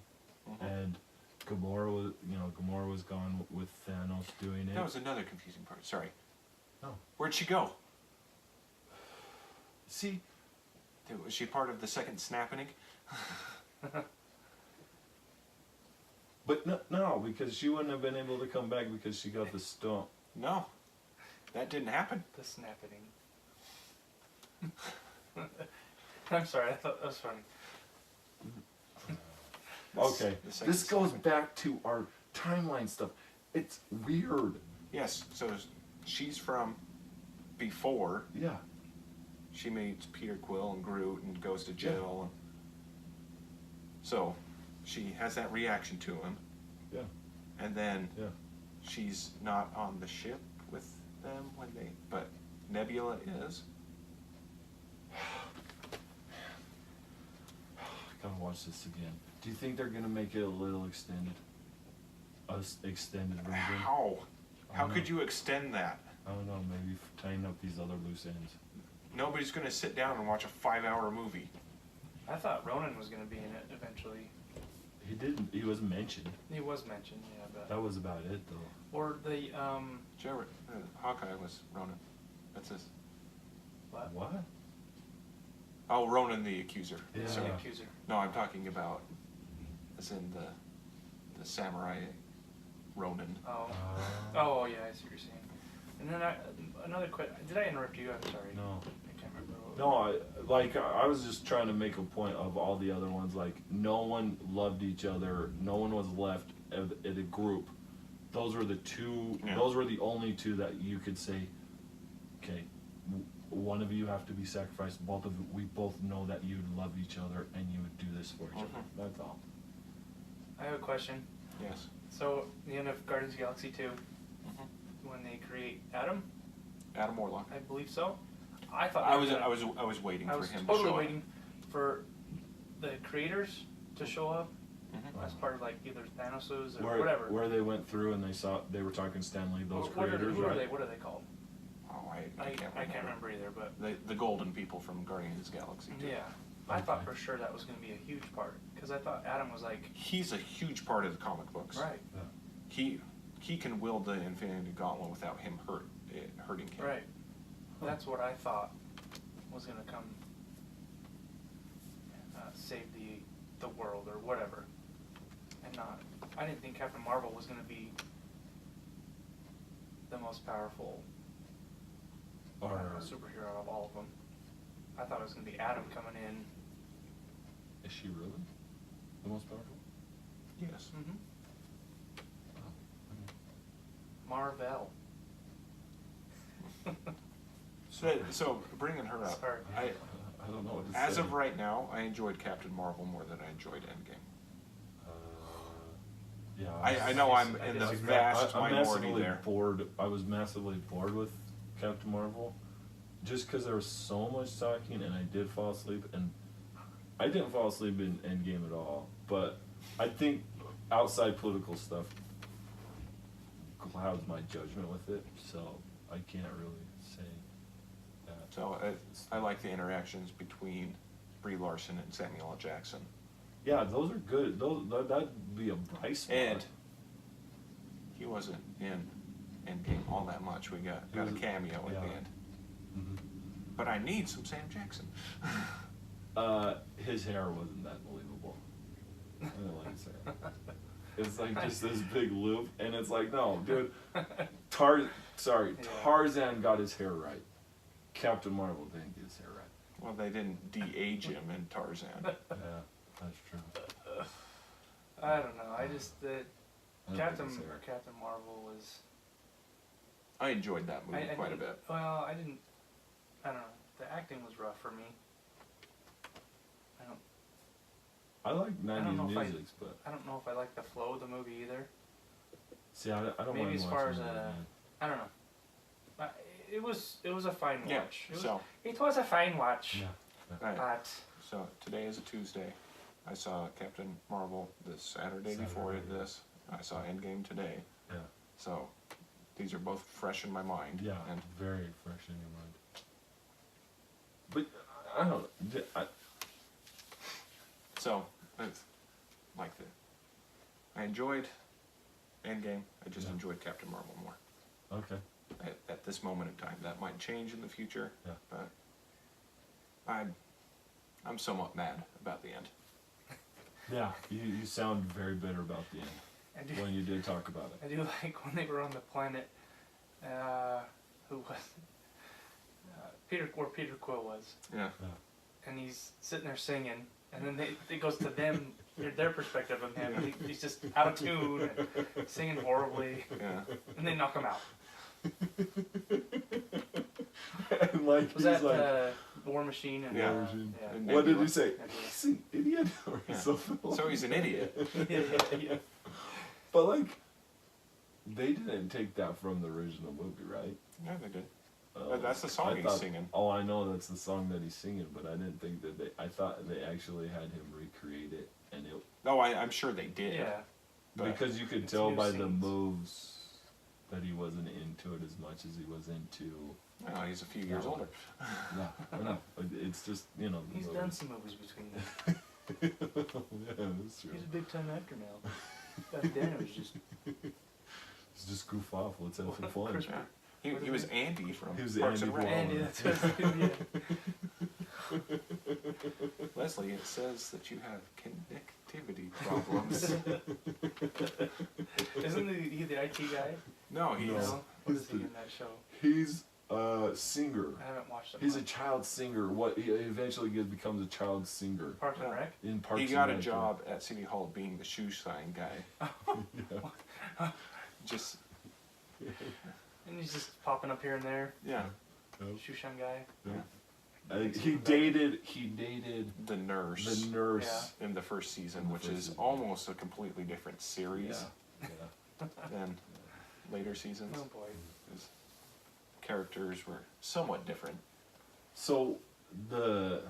Speaker 2: Mm-hmm.
Speaker 1: and Gamora was gone with Thanos doing it.
Speaker 2: That was another confusing part. Sorry.
Speaker 1: Oh.
Speaker 2: Where'd she go?
Speaker 1: See,
Speaker 2: Was she part of the second snapping?
Speaker 1: but no, because she wouldn't have been able to come back because she got the stone.
Speaker 2: No, that didn't happen.
Speaker 3: The snapping. I'm sorry, I thought that was funny.
Speaker 1: Okay,
Speaker 2: The second
Speaker 1: this goes
Speaker 2: snapping.
Speaker 1: back to our timeline stuff. It's weird.
Speaker 2: Yes, so she's from before
Speaker 1: Yeah.
Speaker 2: she meets Peter Quill and Groot and goes to jail. And so she has that reaction to him,
Speaker 1: Yeah.
Speaker 2: and then
Speaker 1: Yeah.
Speaker 2: she's not on the ship with them when they, but Nebula is.
Speaker 1: Gotta watch this again. Do you think they're gonna make it a little extended? Extended version?
Speaker 2: How? How
Speaker 1: don't
Speaker 2: could
Speaker 1: know.
Speaker 2: you extend that?
Speaker 1: I don't know, maybe tying up these other loose ends.
Speaker 2: Nobody's gonna sit down and watch a 5-hour movie.
Speaker 3: I thought Ronan was going to be in it eventually.
Speaker 1: He wasn't mentioned.
Speaker 3: He was mentioned, yeah, but
Speaker 1: That was about it though.
Speaker 3: or the
Speaker 2: Jared, Hawkeye was Ronan. That's his.
Speaker 1: What?
Speaker 2: Oh, Ronan the Accuser.
Speaker 1: Yeah.
Speaker 3: the
Speaker 2: Sorry.
Speaker 3: accuser.
Speaker 2: No, I'm talking about, as in the samurai Ronan.
Speaker 3: Oh.
Speaker 1: Uh,
Speaker 3: Oh yeah, I see what you're saying. And then another question. Did I interrupt you? I'm sorry.
Speaker 1: No.
Speaker 3: I can't remember.
Speaker 1: No, I was just trying to make a point of all the other ones. Like, no one loved each other. No one was left at a group. Those were the two.
Speaker 2: Yeah.
Speaker 1: Those were the only two that you could say, okay, one of you have to be sacrificed. We both know that you love each other and you would do this for each other.
Speaker 2: Mhm.
Speaker 1: That's all.
Speaker 3: I have a question.
Speaker 2: Yes.
Speaker 3: So the end of Guardians of the Galaxy 2,
Speaker 2: Mm-hmm.
Speaker 3: when they create Adam,
Speaker 2: Adam Warlock.
Speaker 3: I believe so. I thought
Speaker 2: I
Speaker 3: they were
Speaker 2: was
Speaker 3: gonna-
Speaker 2: I was waiting
Speaker 3: I
Speaker 2: for
Speaker 3: was
Speaker 2: him
Speaker 3: totally
Speaker 2: to show
Speaker 3: waiting for the creators to show up
Speaker 2: up. Mhm.
Speaker 3: as part of like either Thanos's or
Speaker 1: Where,
Speaker 3: whatever.
Speaker 1: where they went through and they were talking Stanley, those
Speaker 3: What are they-
Speaker 1: creators,
Speaker 3: who
Speaker 1: right?
Speaker 3: are they? What are they called?
Speaker 2: Oh,
Speaker 3: I can't remember either, but
Speaker 2: The golden people from Guardians of the Galaxy. too.
Speaker 3: yeah, I thought
Speaker 1: Okay.
Speaker 3: for sure that was going to be a huge part because I thought Adam was like
Speaker 2: He's a huge part of the comic books.
Speaker 3: right,
Speaker 1: Yeah.
Speaker 2: He can wield the Infinity Gauntlet without him hurting him.
Speaker 3: right. That's what I thought was going to come save the world or whatever, and not. I didn't think Captain Marvel was going to be the most powerful superhero out of all of them. I thought it was going to be Adam coming in.
Speaker 1: Is she really the most powerful?
Speaker 2: Yes.
Speaker 3: Mm-hmm.
Speaker 1: Oh, okay.
Speaker 3: Marvel.
Speaker 2: So bringing her up,
Speaker 3: Sorry.
Speaker 1: I don't know what to
Speaker 2: as
Speaker 1: say.
Speaker 2: of right now, I enjoyed Captain Marvel more than I enjoyed Endgame.
Speaker 1: Yeah,
Speaker 2: I know I'm
Speaker 3: I
Speaker 2: in the
Speaker 3: disagree.
Speaker 2: vast
Speaker 1: I'm
Speaker 2: minority
Speaker 1: massively
Speaker 2: there.
Speaker 1: bored. I was massively bored with Captain Marvel, just because there was so much talking, and I did fall asleep. And I didn't fall asleep in Endgame at all. But I think outside political stuff clouds my judgment with it, so I can't really say that.
Speaker 2: So I like the interactions between Brie Larson and Samuel L. Jackson.
Speaker 1: Yeah, those are good. That'd be a bright spot.
Speaker 2: And he wasn't in Endgame all that much. We got a
Speaker 1: was-
Speaker 2: cameo at the
Speaker 1: yeah.
Speaker 2: end.
Speaker 1: Mhm.
Speaker 2: But I need some Sam Jackson.
Speaker 1: His hair wasn't that believable. I didn't like saying that. It's like just this big loop, and it's like, no, dude.
Speaker 3: Yeah.
Speaker 1: Tarzan got his hair right. Captain Marvel didn't get his hair right.
Speaker 2: Well, they didn't de-age him in Tarzan.
Speaker 1: Yeah, that's true.
Speaker 3: I don't know. I just the
Speaker 1: I don't
Speaker 3: Captain
Speaker 1: think his hair-
Speaker 3: Captain Marvel was.
Speaker 2: I enjoyed that movie
Speaker 3: I
Speaker 2: quite a
Speaker 3: didn't-
Speaker 2: bit.
Speaker 3: Well, I didn't. I don't know. The acting was rough for me.
Speaker 1: I like
Speaker 3: I don't know
Speaker 1: 90s
Speaker 3: if I-
Speaker 1: music, but
Speaker 3: I don't know if I like the flow of the movie either.
Speaker 1: see, I don't
Speaker 3: Maybe
Speaker 1: mind
Speaker 3: as far
Speaker 1: watching
Speaker 3: as
Speaker 1: it
Speaker 3: a-
Speaker 1: again.
Speaker 3: I don't know. It was a fine
Speaker 2: Yeah,
Speaker 3: watch.
Speaker 2: so,
Speaker 3: It was a fine watch.
Speaker 1: Yeah.
Speaker 2: right.
Speaker 3: But
Speaker 2: So today is a Tuesday. I saw Captain Marvel this Saturday before
Speaker 1: Saturday, yeah.
Speaker 2: this. I saw Endgame today.
Speaker 1: Yeah.
Speaker 2: So these are both fresh in my mind.
Speaker 1: Yeah,
Speaker 2: And
Speaker 1: very fresh in your mind. But I don't know.
Speaker 2: so it's like I enjoyed Endgame. I just
Speaker 1: Yeah.
Speaker 2: enjoyed Captain Marvel more.
Speaker 1: Okay.
Speaker 2: At this moment in time. That might change in the future.
Speaker 1: Yeah.
Speaker 2: But I'm somewhat mad about the end.
Speaker 1: Yeah, you sound very bitter about the end
Speaker 3: I do,
Speaker 1: when you did talk about it.
Speaker 3: I do like when they were on the planet. Who was where Peter Quill was,
Speaker 2: Yeah.
Speaker 3: and he's sitting there singing, and then it goes to them, their perspective of him. And he's just out of tune, and singing horribly,
Speaker 2: Yeah.
Speaker 3: and they knock him out.
Speaker 1: And like
Speaker 3: Was
Speaker 1: he's
Speaker 3: that
Speaker 1: like,
Speaker 3: War Machine? And,
Speaker 2: Yeah.
Speaker 1: War Machine.
Speaker 3: yeah.
Speaker 2: And
Speaker 1: what did
Speaker 2: Nebula.
Speaker 1: he say?
Speaker 3: Nebula.
Speaker 1: He's an idiot or
Speaker 2: Yeah.
Speaker 1: something. Like
Speaker 2: So he's an idiot.
Speaker 3: yeah.
Speaker 1: But like, they didn't take that from the original movie, right?
Speaker 2: Yeah, they did. That's the song
Speaker 1: I
Speaker 2: he's
Speaker 1: thought-
Speaker 2: singing.
Speaker 1: Oh, I know that's the song that he's singing, but I didn't think that I thought they actually had him recreate it, and it
Speaker 2: Oh, I'm sure they did.
Speaker 3: Yeah.
Speaker 2: But
Speaker 1: because you could
Speaker 3: It's
Speaker 1: tell
Speaker 3: new
Speaker 1: by the
Speaker 3: scenes.
Speaker 1: moves that he wasn't into it as much as he was into.
Speaker 2: well, he's a few years
Speaker 1: Yeah.
Speaker 2: older.
Speaker 1: No, I know. It's just the
Speaker 3: He's done
Speaker 1: movies.
Speaker 3: some movies between them.
Speaker 1: Yeah, that's true.
Speaker 3: He's a big time actor now. Back then it was just
Speaker 1: It's just goof off. Let's have some fun.
Speaker 3: Chris-
Speaker 2: Yeah. He
Speaker 3: What is
Speaker 2: was
Speaker 3: it?
Speaker 2: Andy from
Speaker 1: He was
Speaker 2: Parks
Speaker 1: Andy
Speaker 2: and Rec.
Speaker 1: from-
Speaker 3: Andy. That's what yeah.
Speaker 2: Leslie, it says that you have connectivity problems.
Speaker 3: Isn't he the IT guy?
Speaker 2: No, he's
Speaker 1: No.
Speaker 3: What is he in that show?
Speaker 1: He's a singer.
Speaker 3: I haven't watched it.
Speaker 1: He's a
Speaker 3: much.
Speaker 1: child singer. What he eventually becomes a child singer
Speaker 3: Parks and
Speaker 2: Yeah.
Speaker 3: Rec.
Speaker 1: in Parks
Speaker 2: he
Speaker 1: and
Speaker 2: got a
Speaker 1: Rec.
Speaker 2: job at City Hall being the shoe shine guy.
Speaker 1: Yeah.
Speaker 2: Just
Speaker 3: And he's just popping up here and there.
Speaker 2: yeah,
Speaker 3: Shushan guy.
Speaker 1: He dated
Speaker 2: the nurse
Speaker 1: the nurse.
Speaker 2: in the first season,
Speaker 1: In the
Speaker 2: which
Speaker 1: first
Speaker 2: is
Speaker 1: season.
Speaker 2: almost a completely different series
Speaker 1: Yeah.
Speaker 2: than later seasons.
Speaker 3: Oh boy.
Speaker 2: His characters were somewhat different.
Speaker 1: So the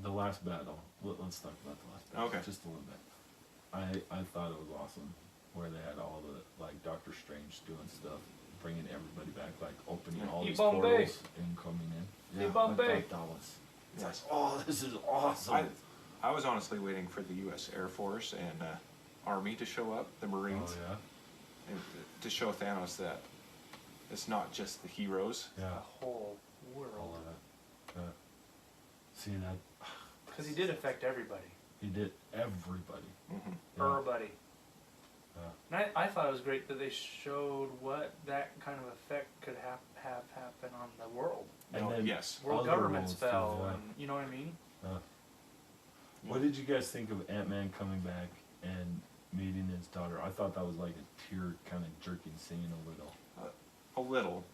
Speaker 1: last battle. Let's talk about the last battle.
Speaker 2: Okay.
Speaker 1: Just a little bit. I thought it was awesome where they had all the like Doctor Strange doing stuff, bringing everybody back, like opening
Speaker 2: Yeah.
Speaker 1: all these
Speaker 3: Bombay.
Speaker 1: portals and coming in.
Speaker 3: Hey,
Speaker 1: I
Speaker 3: Bombay.
Speaker 1: thought that was. It's like,
Speaker 2: Yes.
Speaker 1: oh, this is awesome.
Speaker 2: I was honestly waiting for the U.S. Air Force and Army to show up, the Marines,
Speaker 1: Oh yeah.
Speaker 2: and to show Thanos that it's not just the heroes.
Speaker 3: The
Speaker 1: Yeah.
Speaker 3: whole
Speaker 1: All
Speaker 3: world.
Speaker 1: of that. Yeah. See that?
Speaker 3: Because he did affect everybody.
Speaker 1: He did everybody.
Speaker 2: Mm-hmm.
Speaker 1: Yeah.
Speaker 3: Everybody.
Speaker 1: Yeah.
Speaker 3: And I thought it was great that they showed what that kind of effect could have happen on the world.
Speaker 1: And then
Speaker 2: yes.
Speaker 3: World
Speaker 1: other
Speaker 3: governments
Speaker 1: worlds too,
Speaker 3: fell,
Speaker 1: yeah.
Speaker 3: and you know what I mean?
Speaker 1: What did you guys think of Ant-Man coming back and meeting his daughter? I thought that was like a tear kind of jerking scene a little.
Speaker 2: A little.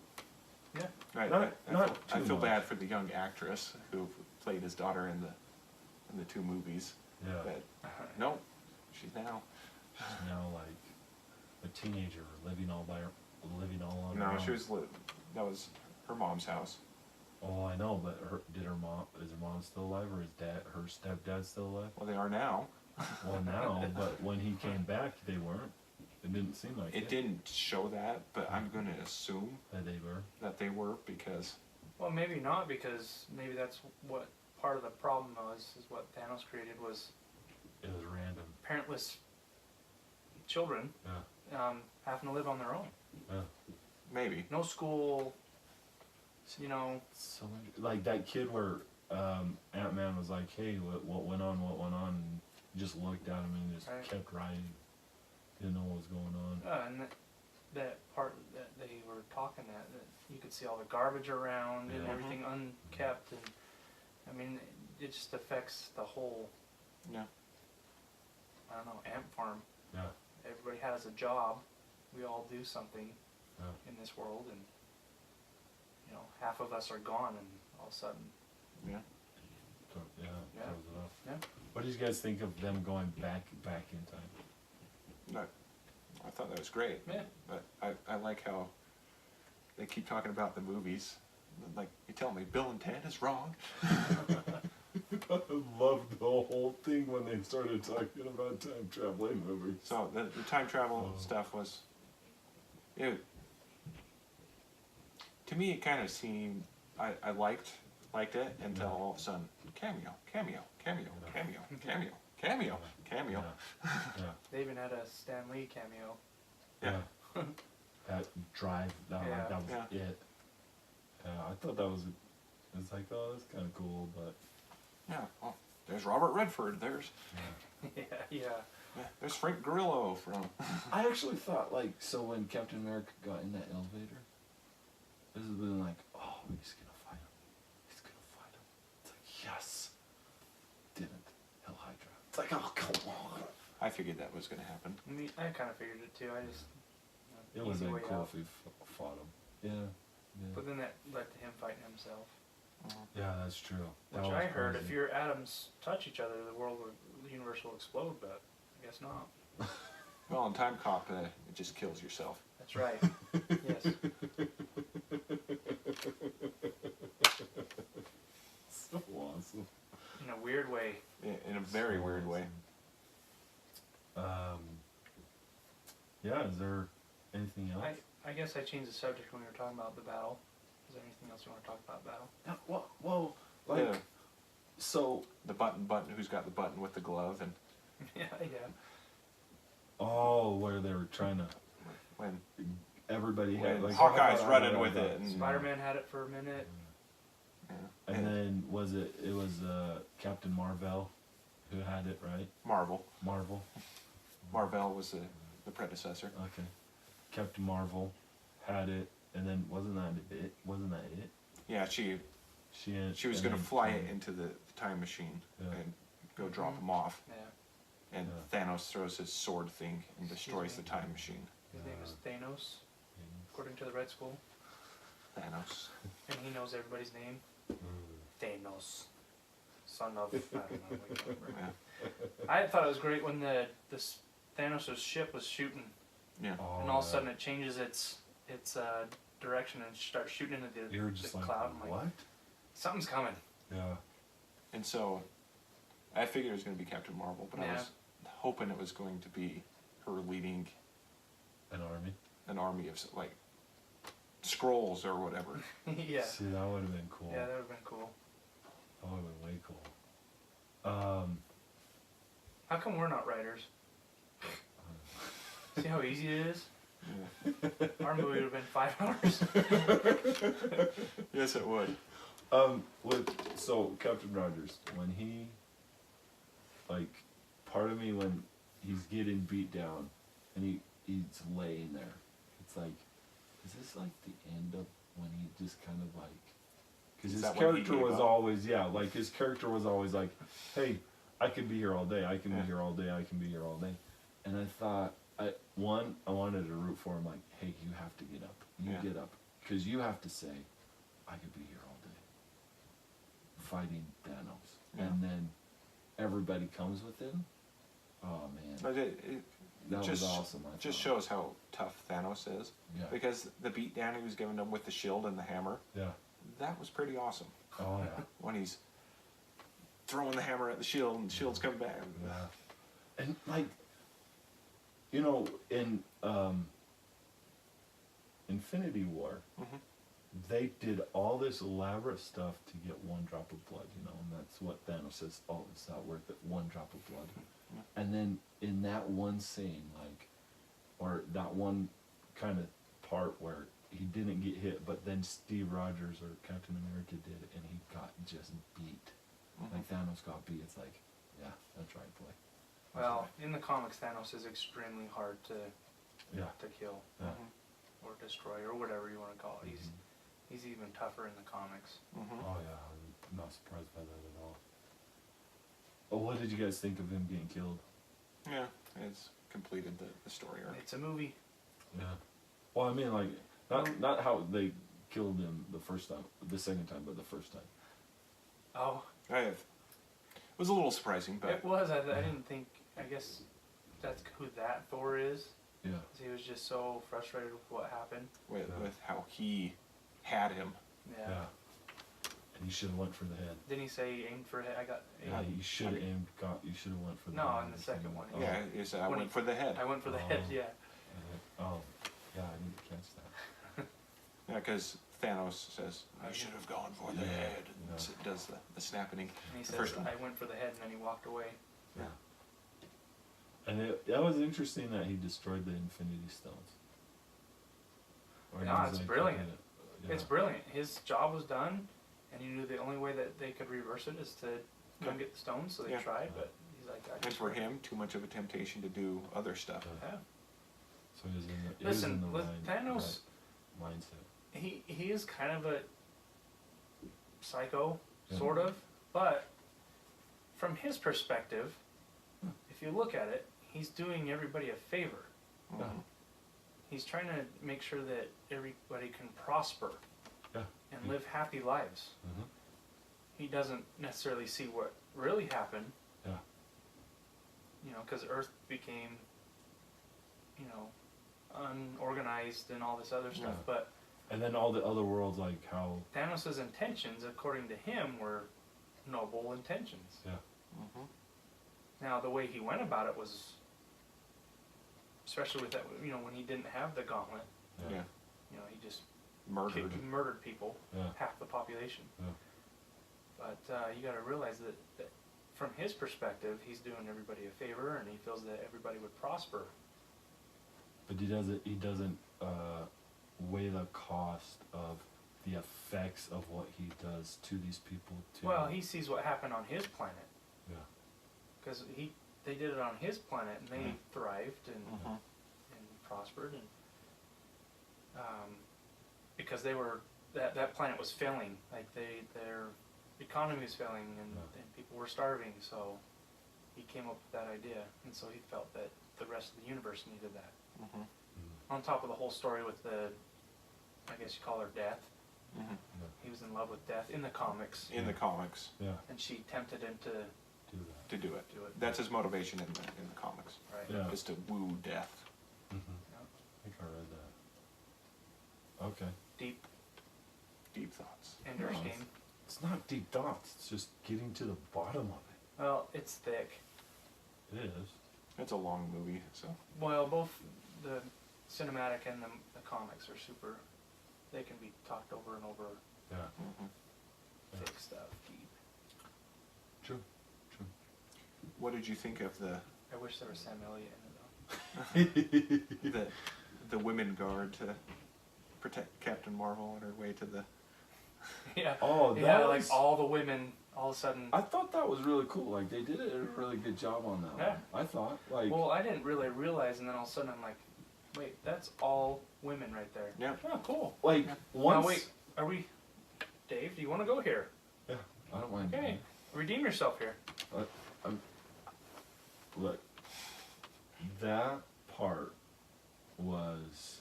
Speaker 3: Yeah.
Speaker 2: Right.
Speaker 1: Not- not
Speaker 2: I
Speaker 1: too
Speaker 2: feel
Speaker 1: much.
Speaker 2: bad for the young actress who played his daughter in the two movies.
Speaker 1: Yeah.
Speaker 2: But no, she's now.
Speaker 1: She's now like a teenager living all on her
Speaker 2: No,
Speaker 1: own.
Speaker 2: she was. That was her mom's house.
Speaker 1: Oh, I know, but is her mom still alive, or her stepdad still alive?
Speaker 2: Well, they are now.
Speaker 1: Well, now, but when he came back, they weren't. It didn't seem like
Speaker 2: It didn't show that, but I'm going to assume
Speaker 1: that they were.
Speaker 2: that they were because
Speaker 3: Well, maybe not, because maybe that's what part of the problem was, is what Thanos created was
Speaker 1: It was random.
Speaker 3: parentless children
Speaker 1: Yeah.
Speaker 3: having to live on their own.
Speaker 1: Yeah.
Speaker 2: maybe.
Speaker 3: No school, you know.
Speaker 1: So much, like that kid where Ant-Man was like, "Hey, what went on? What went on?" just looked at him and just
Speaker 3: Right.
Speaker 1: kept riding. Didn't know what was going on.
Speaker 3: And that part that they were talking that you could see all the garbage around and
Speaker 1: Yeah.
Speaker 3: everything unkept, and I mean, it just affects the whole,
Speaker 2: Yeah.
Speaker 3: I don't know, ant farm.
Speaker 1: Yeah.
Speaker 3: Everybody has a job. We all do something
Speaker 1: Yeah.
Speaker 3: in this world, and you know, half of us are gone, and all of a sudden,
Speaker 2: Yeah.
Speaker 1: So, yeah.
Speaker 3: Yeah.
Speaker 1: Throws it off.
Speaker 3: yeah.
Speaker 1: What do you guys think of them going back in time?
Speaker 2: No, I thought that was great.
Speaker 3: Yeah.
Speaker 2: But I like how they keep talking about the movies. Like, you tell me Bill and Ted is wrong.
Speaker 1: I loved the whole thing when they started talking about time traveling movies.
Speaker 2: So the time travel
Speaker 1: Oh.
Speaker 2: stuff was, to me it kind of seemed, I liked it until
Speaker 1: Yeah.
Speaker 2: all of a sudden, cameo, cameo, cameo,
Speaker 1: Yeah.
Speaker 2: cameo, cameo, cameo, cameo.
Speaker 1: Yeah.
Speaker 3: They even had a Stan Lee cameo.
Speaker 2: Yeah.
Speaker 1: Yeah. That drive, that,
Speaker 3: Yeah.
Speaker 1: that was
Speaker 2: Yeah.
Speaker 1: it. Yeah, I thought that was, it's like, oh, that's kind of cool, but
Speaker 2: Yeah, oh, there's Robert Redford, there's
Speaker 3: yeah, yeah.
Speaker 2: there's Frank Grillo from,
Speaker 1: I actually thought, like, so when Captain America got in that elevator, this has been like, oh, he's gonna fight him. He's gonna fight him. It's like, yes. Didn't. Hell Hydra. It's like, oh, come on.
Speaker 2: I figured that was going to happen.
Speaker 3: I mean, I kind of figured it too. I just
Speaker 1: It would have
Speaker 3: easy
Speaker 1: been
Speaker 3: way
Speaker 1: cool
Speaker 3: out.
Speaker 1: if we fought him. Yeah.
Speaker 3: But then that led to him fighting himself.
Speaker 1: Yeah, that's true. That
Speaker 3: Which
Speaker 1: was
Speaker 3: I heard,
Speaker 1: crazy.
Speaker 3: if your atoms touch each other, the universe will explode. But I guess not.
Speaker 2: Well, in Time Cop, it just kills yourself.
Speaker 3: That's right. Yes.
Speaker 1: So awesome.
Speaker 3: In a weird way.
Speaker 2: In a very
Speaker 1: So
Speaker 2: weird way.
Speaker 1: awesome. Yeah, is there anything else?
Speaker 3: I guess I changed the subject when we were talking about the battle. Is there anything else you want to talk about battle?
Speaker 1: Yeah, well, like,
Speaker 2: Yeah.
Speaker 1: so,
Speaker 2: The button, who's got the button with the glove, and
Speaker 3: yeah, yeah.
Speaker 1: oh, where they were trying to,
Speaker 2: when
Speaker 1: everybody had,
Speaker 2: When
Speaker 1: like,
Speaker 2: Hawkeye's running with it, and-
Speaker 3: Spider-Man had it for a minute.
Speaker 2: yeah.
Speaker 1: And then it was Captain Marvel who had it, right?
Speaker 2: Marvel
Speaker 1: Marvel.
Speaker 2: was the predecessor.
Speaker 1: Okay. Captain Marvel had it, and then wasn't that it? Wasn't that it?
Speaker 2: Yeah, she was
Speaker 1: and
Speaker 2: going to
Speaker 1: then
Speaker 2: fly
Speaker 1: she-
Speaker 2: it into the time machine
Speaker 1: Yeah.
Speaker 2: and go drop
Speaker 3: Mhm.
Speaker 2: him off,
Speaker 3: Yeah.
Speaker 2: and
Speaker 1: Yeah.
Speaker 2: Thanos throws his sword thing and destroys the
Speaker 3: me.
Speaker 2: time machine.
Speaker 3: His name is Thanos, according to the Red Skull,
Speaker 2: Thanos.
Speaker 3: and he knows everybody's name. Thanos, son of I don't know. What you remember.
Speaker 2: Yeah.
Speaker 3: I thought it was great when this Thanos' ship was shooting,
Speaker 2: Yeah.
Speaker 1: Oh,
Speaker 3: and all of a
Speaker 1: yeah.
Speaker 3: sudden it changes its direction and starts shooting into the,
Speaker 1: You were just
Speaker 3: the
Speaker 1: like,
Speaker 3: cloud. I'm
Speaker 1: what?
Speaker 3: like, something's coming.
Speaker 1: Yeah.
Speaker 2: And so, I figured it was going to be Captain Marvel, but I
Speaker 3: Yeah.
Speaker 2: was hoping it was going to be her leading
Speaker 1: An army.
Speaker 2: an army of like scrolls or whatever.
Speaker 3: Yeah.
Speaker 1: See, that would have been cool.
Speaker 3: Yeah, that would have been cool.
Speaker 1: That would have been way cool.
Speaker 3: How come we're not writers? See how easy it is?
Speaker 2: Yeah.
Speaker 3: Our movie would have been 5 hours.
Speaker 2: Yes, it would.
Speaker 1: So Captain Rogers, when he, like, part of me when he's getting beat down, and he's laying there, it's like, is this like the end of when he just kind of like, because
Speaker 2: Is
Speaker 1: his
Speaker 2: that when he
Speaker 1: character
Speaker 2: gave
Speaker 1: was
Speaker 2: up?
Speaker 1: always, yeah, like his character was always like, hey, I could be here all day, I can
Speaker 2: Yeah.
Speaker 1: be here all day, I can be here all day, and I thought, I wanted to root for him, like, hey, you have to get up, you
Speaker 2: Yeah.
Speaker 1: get up, because you have to say, I could be here all day, fighting Thanos,
Speaker 2: Yeah.
Speaker 1: and then everybody comes with him. Oh man,
Speaker 2: But it
Speaker 1: that
Speaker 2: just,
Speaker 1: was awesome. I
Speaker 2: just
Speaker 1: thought.
Speaker 2: shows how tough Thanos is.
Speaker 1: Yeah.
Speaker 2: Because the beatdown he was giving them with the shield and the hammer,
Speaker 1: Yeah.
Speaker 2: that was pretty awesome.
Speaker 1: Oh yeah.
Speaker 2: When he's throwing the hammer at the shield and the shield's coming back.
Speaker 1: Yeah. And like, you know, in Infinity War,
Speaker 2: Mhm.
Speaker 1: they did all this elaborate stuff to get one drop of blood, you know, and that's what Thanos says, oh, it's not worth it, one drop of blood.
Speaker 2: Yeah.
Speaker 1: And then in that one scene, like, or that one kind of part where he didn't get hit, but then Steve Rogers or Captain America did, and he got just beat.
Speaker 2: Mhm.
Speaker 1: Like Thanos got beat, it's like, yeah, that's right, boy.
Speaker 3: Well, in the comics, Thanos is extremely hard to
Speaker 1: Yeah.
Speaker 3: kill
Speaker 1: Yeah.
Speaker 3: or destroy or whatever you want to call it.
Speaker 1: Mhm.
Speaker 3: He's even tougher in the comics.
Speaker 2: Mm-hmm.
Speaker 1: Oh yeah, I'm not surprised by that at all. Well, what did you guys think of him getting killed?
Speaker 2: Yeah, it's completed the story arc.
Speaker 3: It's a movie.
Speaker 1: Yeah. Well, I mean, like, not how they killed him the second time, but the first time.
Speaker 3: Oh,
Speaker 2: It was a little surprising, but
Speaker 3: it was. I didn't think. I guess that's who that Thor is.
Speaker 1: Yeah.
Speaker 3: 'Cause he was just so frustrated with what happened.
Speaker 2: with
Speaker 1: Yeah.
Speaker 2: with how he had him.
Speaker 3: Yeah.
Speaker 1: Yeah. And you should have went for the head.
Speaker 3: Didn't he say he aimed for a head? I got.
Speaker 1: Yeah, you should have You should have went for the
Speaker 3: No,
Speaker 1: head.
Speaker 3: in the second one,
Speaker 1: Oh.
Speaker 2: Yeah, he said I
Speaker 3: When
Speaker 2: went
Speaker 3: he-
Speaker 2: for the head.
Speaker 3: I went for the head.
Speaker 1: Oh.
Speaker 3: Yeah.
Speaker 1: Oh, yeah, I didn't catch that.
Speaker 2: Yeah, because Thanos says I should have gone for the
Speaker 1: Yeah,
Speaker 2: head, and
Speaker 1: yeah.
Speaker 2: it does the snapping.
Speaker 3: And he
Speaker 2: The
Speaker 3: says,
Speaker 2: first one.
Speaker 3: I went for the head, and then he walked away.
Speaker 1: Yeah. And that was interesting that he destroyed the Infinity Stones. Or
Speaker 3: Yeah,
Speaker 1: he was
Speaker 3: it's brilliant.
Speaker 1: yeah.
Speaker 3: It's brilliant. His job was done, and he knew the only way that they could reverse it is to come get the stones, so they
Speaker 2: Yeah.
Speaker 3: tried, but he's like, I
Speaker 2: And
Speaker 3: just
Speaker 2: for him, too much of a temptation to do other stuff.
Speaker 3: Yeah.
Speaker 1: So he was in the,
Speaker 3: Listen,
Speaker 1: he was in the
Speaker 3: Thanos,
Speaker 1: right mindset.
Speaker 3: he is kind of a psycho,
Speaker 1: Yeah.
Speaker 3: sort of, but from his perspective, if you look at it, he's doing everybody a favor.
Speaker 2: Mhm.
Speaker 3: He's trying to make sure that everybody can prosper
Speaker 1: Yeah.
Speaker 3: and live happy lives.
Speaker 1: Mm-hmm.
Speaker 3: He doesn't necessarily see what really happened,
Speaker 1: Yeah.
Speaker 3: you know, because Earth became, you know, unorganized and all this other stuff.
Speaker 1: Yeah.
Speaker 3: But
Speaker 1: And then all the other worlds, like how,
Speaker 3: Thanos' intentions, according to him, were noble intentions.
Speaker 1: yeah,
Speaker 2: Mhm.
Speaker 3: Now, the way he went about it was, especially with that, you know, when he didn't have the gauntlet,
Speaker 2: Yeah.
Speaker 3: you know, he just
Speaker 2: Murdered.
Speaker 3: murdered people,
Speaker 1: yeah,
Speaker 3: half the population.
Speaker 1: yeah.
Speaker 3: But you got to realize that from his perspective, he's doing everybody a favor, and he feels that everybody would prosper.
Speaker 1: But he doesn't weigh the cost of the effects of what he does to these people too.
Speaker 3: Well, he sees what happened on his planet,
Speaker 1: Yeah.
Speaker 3: because they did it on his planet, and they
Speaker 1: Yeah.
Speaker 3: thrived and
Speaker 2: Mhm.
Speaker 3: prospered, and because they were that planet was failing, like their economy was failing, and,
Speaker 1: Yeah.
Speaker 3: and people were starving. So he came up with that idea, and so he felt that the rest of the universe needed that.
Speaker 2: Mhm.
Speaker 1: Mm.
Speaker 3: On top of the whole story with the, I guess you call her Death.
Speaker 2: Mhm.
Speaker 3: He was in love with Death in the comics,
Speaker 2: In the comics,
Speaker 1: Yeah.
Speaker 3: and she tempted him to
Speaker 1: Do that.
Speaker 2: to do it.
Speaker 3: do it.
Speaker 2: That's his motivation in the comics,
Speaker 3: Right.
Speaker 1: Yeah.
Speaker 2: is to woo death.
Speaker 1: Mm-hmm.
Speaker 3: Yeah.
Speaker 1: I think I read that. Okay.
Speaker 3: Deep
Speaker 2: Deep thoughts.
Speaker 3: Ender's
Speaker 1: No,
Speaker 3: Game.
Speaker 1: It's not deep thoughts. It's just getting to the bottom of it.
Speaker 3: Well, it's thick.
Speaker 1: It is.
Speaker 2: It's a long movie, so
Speaker 3: Well, both the cinematic and the comics are super. They can be talked over and over.
Speaker 1: Yeah.
Speaker 2: mhm.
Speaker 1: Yeah.
Speaker 3: Thick stuff, deep.
Speaker 1: True. True.
Speaker 2: What did you think of the
Speaker 3: I wish there was Sam Elliott in it though.
Speaker 2: the women guard to protect Captain Marvel on her way to the?
Speaker 3: Yeah.
Speaker 1: Oh,
Speaker 3: Yeah,
Speaker 1: that
Speaker 3: like
Speaker 1: was,
Speaker 3: all the women all of a sudden.
Speaker 1: I thought that was really cool. Like they did a really good job on that
Speaker 3: Yeah.
Speaker 1: one. I thought. Like.
Speaker 3: Well, I didn't really realize, and then all of a sudden I'm like, wait, that's all women right there.
Speaker 2: Yeah.
Speaker 3: Oh, cool.
Speaker 1: like once.
Speaker 3: Now wait, are we? Dave, do you want to go here?
Speaker 1: Yeah. I don't mind.
Speaker 3: Okay, redeem yourself here.
Speaker 1: Look, that part was,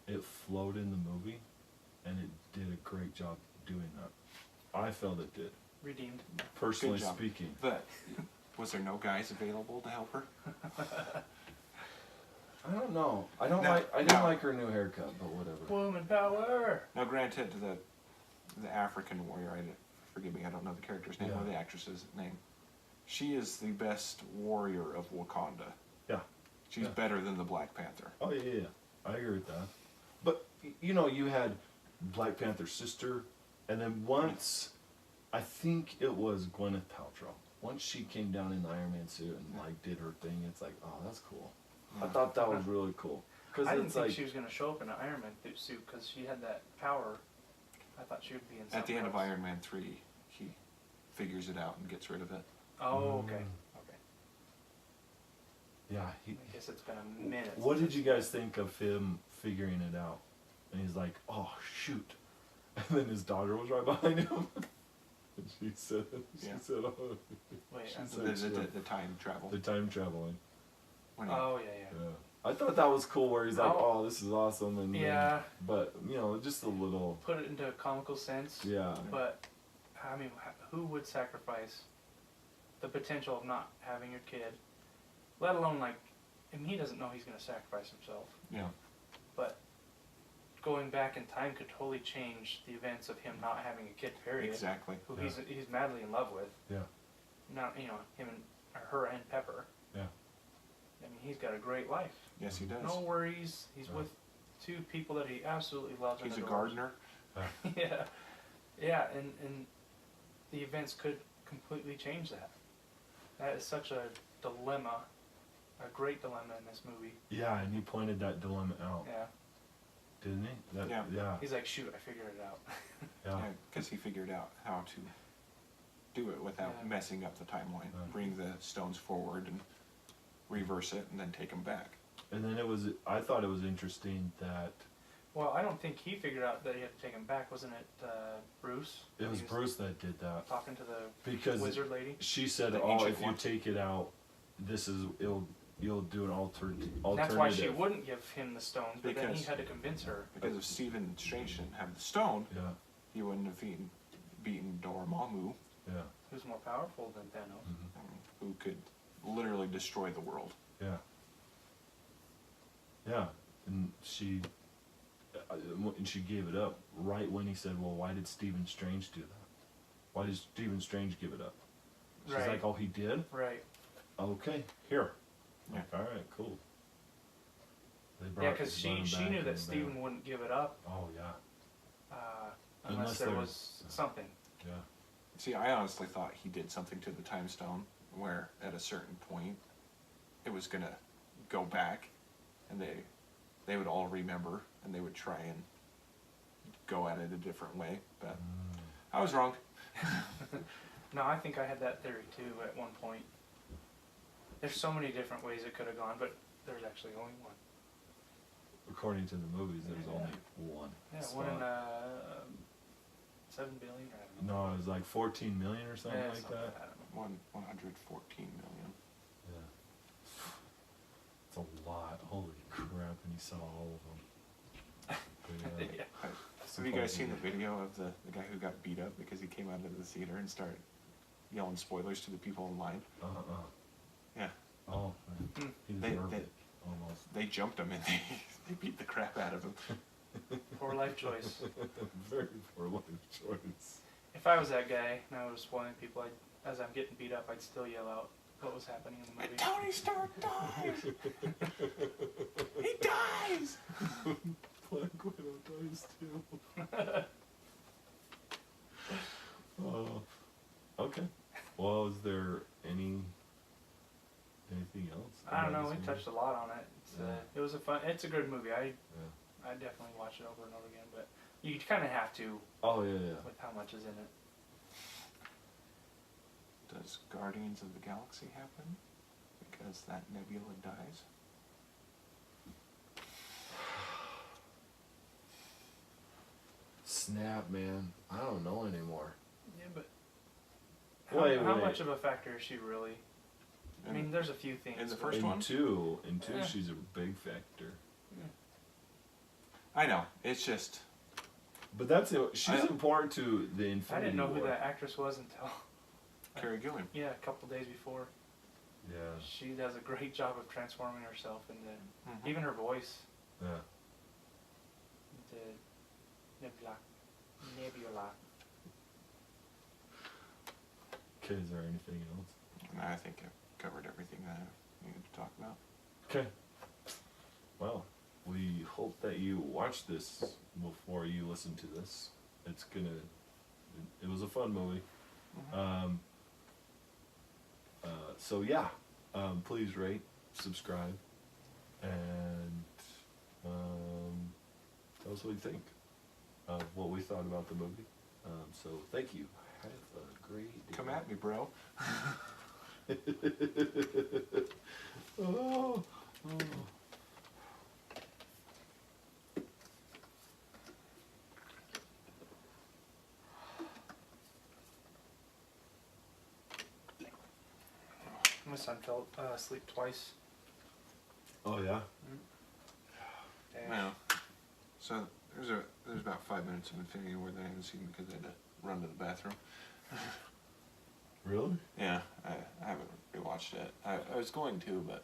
Speaker 1: it flowed in the movie, and it did a great job doing that. I felt it did,
Speaker 3: Redeemed.
Speaker 1: personally
Speaker 2: job.
Speaker 1: speaking.
Speaker 2: But was there no guys available to help her?
Speaker 1: I don't know. I don't
Speaker 2: No,
Speaker 1: like. I didn't
Speaker 2: no.
Speaker 1: like her new haircut, but whatever.
Speaker 3: Woman power.
Speaker 2: Now, granted, the African warrior, forgive me, I don't know the character's name or
Speaker 1: Yeah.
Speaker 2: the actress's name. She is the best warrior of Wakanda.
Speaker 1: Yeah.
Speaker 2: She's
Speaker 1: Yeah.
Speaker 2: better than the Black Panther.
Speaker 1: Oh yeah, I agree with that. But you know, you had Black Panther's sister, and then once, I think it was Gwyneth Paltrow. Once she came down in the Iron Man suit and like did her thing, it's like, oh, that's cool. I
Speaker 2: Yeah.
Speaker 1: thought that was really cool. Cause
Speaker 3: I didn't
Speaker 1: it's
Speaker 3: think
Speaker 1: like,
Speaker 3: she was going to show up in an Iron Man suit because she had that power. I thought she would be in something
Speaker 2: At the end of
Speaker 3: else.
Speaker 2: Iron Man 3, he figures it out and gets rid of it.
Speaker 3: Oh, okay.
Speaker 1: Mm.
Speaker 3: Okay.
Speaker 1: Yeah.
Speaker 3: I guess it's been a minute.
Speaker 1: What
Speaker 3: since
Speaker 1: did you guys think of him figuring it out? And he's like, "Oh shoot!" And then his daughter was right behind him. And she said,
Speaker 2: Yeah.
Speaker 1: "Oh,
Speaker 3: Wait,
Speaker 1: she
Speaker 3: I'm
Speaker 1: said
Speaker 2: The time travel.
Speaker 1: the time traveling."
Speaker 2: When he-
Speaker 3: oh yeah.
Speaker 1: Yeah. I thought that was cool. Where he's like,
Speaker 3: Oh.
Speaker 1: "Oh, this is awesome," and
Speaker 3: Yeah.
Speaker 1: but you know, just a little.
Speaker 3: Put it into a comical sense.
Speaker 1: Yeah.
Speaker 3: But I mean, who would sacrifice the potential of not having your kid, let alone like, I mean, he doesn't know he's going to sacrifice himself.
Speaker 2: Yeah.
Speaker 3: But going back in time could totally change the events of him not having a kid. Period.
Speaker 2: Exactly.
Speaker 3: Who
Speaker 1: Yeah.
Speaker 3: he's madly in love with.
Speaker 1: Yeah.
Speaker 3: Not him and or her and Pepper.
Speaker 1: Yeah.
Speaker 3: I mean, he's got a great life.
Speaker 2: Yes, he does.
Speaker 3: No worries. He's
Speaker 1: Yeah.
Speaker 3: with two people that he absolutely loves. and
Speaker 2: He's a
Speaker 3: adores.
Speaker 2: gardener.
Speaker 3: Yeah, yeah, and the events could completely change that. That is such a dilemma, a great dilemma in this movie.
Speaker 1: Yeah, and he pointed that dilemma out,
Speaker 3: Yeah,
Speaker 1: didn't he? That,
Speaker 2: Yeah.
Speaker 1: Yeah.
Speaker 3: he's like, shoot, I figured it out.
Speaker 1: Yeah.
Speaker 2: Because he figured out how to do it without
Speaker 3: Yeah.
Speaker 2: messing up the timeline.
Speaker 1: Yeah.
Speaker 2: Bring the stones forward and reverse it, and then take them back.
Speaker 1: And then I thought it was interesting that
Speaker 3: Well, I don't think he figured out that he had to take him back. Wasn't it Bruce?
Speaker 1: it was
Speaker 3: He
Speaker 1: Bruce that did that
Speaker 3: talking to the
Speaker 1: because
Speaker 3: wizard lady.
Speaker 1: she said,
Speaker 2: The
Speaker 1: "Oh,
Speaker 2: ancient
Speaker 1: if you
Speaker 2: one.
Speaker 1: take it out, you'll do an alternative."
Speaker 3: That's why she wouldn't give him the stones, but then he
Speaker 2: Because-
Speaker 3: had to convince her.
Speaker 2: Because if Stephen Strange didn't have the stone,
Speaker 1: Yeah.
Speaker 2: he wouldn't have beaten Dormammu,
Speaker 1: Yeah.
Speaker 3: Who's more powerful than Thanos?
Speaker 1: Mhm.
Speaker 2: who could literally destroy the world.
Speaker 1: Yeah. Yeah, and she gave it up right when he said, "Well, why did Stephen Strange do that? Why did Stephen Strange give it up?" She's
Speaker 3: Right.
Speaker 1: like, "Oh, he did?
Speaker 3: Right.
Speaker 1: Okay, here."
Speaker 2: Yeah.
Speaker 1: Like, all right, cool. They
Speaker 3: Yeah,
Speaker 1: brought-
Speaker 3: because
Speaker 1: brought him
Speaker 3: she
Speaker 1: back
Speaker 3: knew that
Speaker 1: and
Speaker 3: Stephen wouldn't give it up
Speaker 1: Oh yeah,
Speaker 3: unless
Speaker 1: Unless
Speaker 3: there
Speaker 1: there
Speaker 3: was
Speaker 1: was-
Speaker 3: something.
Speaker 1: yeah.
Speaker 2: See, I honestly thought he did something to the time stone where at a certain point it was gonna go back and they would all remember and they would try and go at it a different way. But I was wrong.
Speaker 3: No, I think I had that theory too at one point. There's so many different ways it could have gone, but there's actually only one.
Speaker 1: According to the movies, there's
Speaker 3: Yeah.
Speaker 1: only one.
Speaker 3: Yeah,
Speaker 1: spot.
Speaker 3: one in 7 billion. Or I don't know.
Speaker 1: No, it was like 14 million or something
Speaker 3: Yeah,
Speaker 1: like
Speaker 3: something
Speaker 1: that.
Speaker 3: I don't know.
Speaker 2: 114 million.
Speaker 1: Yeah. It's a lot. Holy crap! And you saw all of them. But,
Speaker 3: Yeah.
Speaker 2: Have you guys seen the video of the guy who got beat up because he came out of the theater and started yelling spoilers to the people in line? Yeah.
Speaker 1: Oh,
Speaker 3: Hmm.
Speaker 1: he
Speaker 2: They-
Speaker 1: deserved
Speaker 2: they-
Speaker 1: it. Almost.
Speaker 2: They jumped him and they beat the crap out of him.
Speaker 3: Poor life choice.
Speaker 1: Very poor life choice.
Speaker 3: If I was that guy and I was spoiling people, as I'm getting beat up, I'd still yell out what was happening in the movie.
Speaker 2: And Tony Stark dies! He dies!
Speaker 1: Black Widow dies too. Oh, okay. Well, is there anything else?
Speaker 3: I don't know. We
Speaker 1: Anything?
Speaker 3: touched a lot on it.
Speaker 1: Yeah.
Speaker 3: It was it's a good movie.
Speaker 1: Yeah.
Speaker 3: I definitely watch it over and over again, but you kind of have to
Speaker 1: Oh yeah.
Speaker 3: with how much is in it.
Speaker 2: Does Guardians of the Galaxy happen? Because that Nebula dies?
Speaker 1: Snap, man. I don't know anymore.
Speaker 3: Yeah, but
Speaker 1: Wait,
Speaker 3: how
Speaker 1: wait.
Speaker 3: much of a factor is she really? I mean, there's a few things.
Speaker 2: in the
Speaker 3: but-
Speaker 2: first
Speaker 1: in
Speaker 2: one?
Speaker 1: two,
Speaker 3: Yeah.
Speaker 1: she's a big factor.
Speaker 2: I know, it's just...
Speaker 1: But that's it. She's
Speaker 2: I-
Speaker 1: important to the
Speaker 3: I
Speaker 1: Infinity
Speaker 3: didn't know who
Speaker 1: War.
Speaker 3: that actress was until
Speaker 2: Carrie Gilliam.
Speaker 3: yeah, a couple days before.
Speaker 1: Yeah.
Speaker 3: She does a great job of transforming herself into
Speaker 2: Mhm.
Speaker 3: even her voice.
Speaker 1: Yeah.
Speaker 3: Into Nebula.
Speaker 1: Okay. Is there anything else?
Speaker 2: And I think I've covered everything that I needed to talk about.
Speaker 1: Okay. Well, we hope that you watch this before you listen to this. It's gonna. It was a fun movie. So yeah, please rate, subscribe, and tell us what you think of what we thought about the movie. So thank you. Have a great day.
Speaker 2: Come at me, bro.
Speaker 1: Oh, oh.
Speaker 3: My son fell asleep twice.
Speaker 1: Oh yeah.
Speaker 3: Dang.
Speaker 2: Well, so there's about 5 minutes of Infinity War that I haven't seen because I had to run to the bathroom.
Speaker 1: Really?
Speaker 2: Yeah, I haven't rewatched it. I was going to, but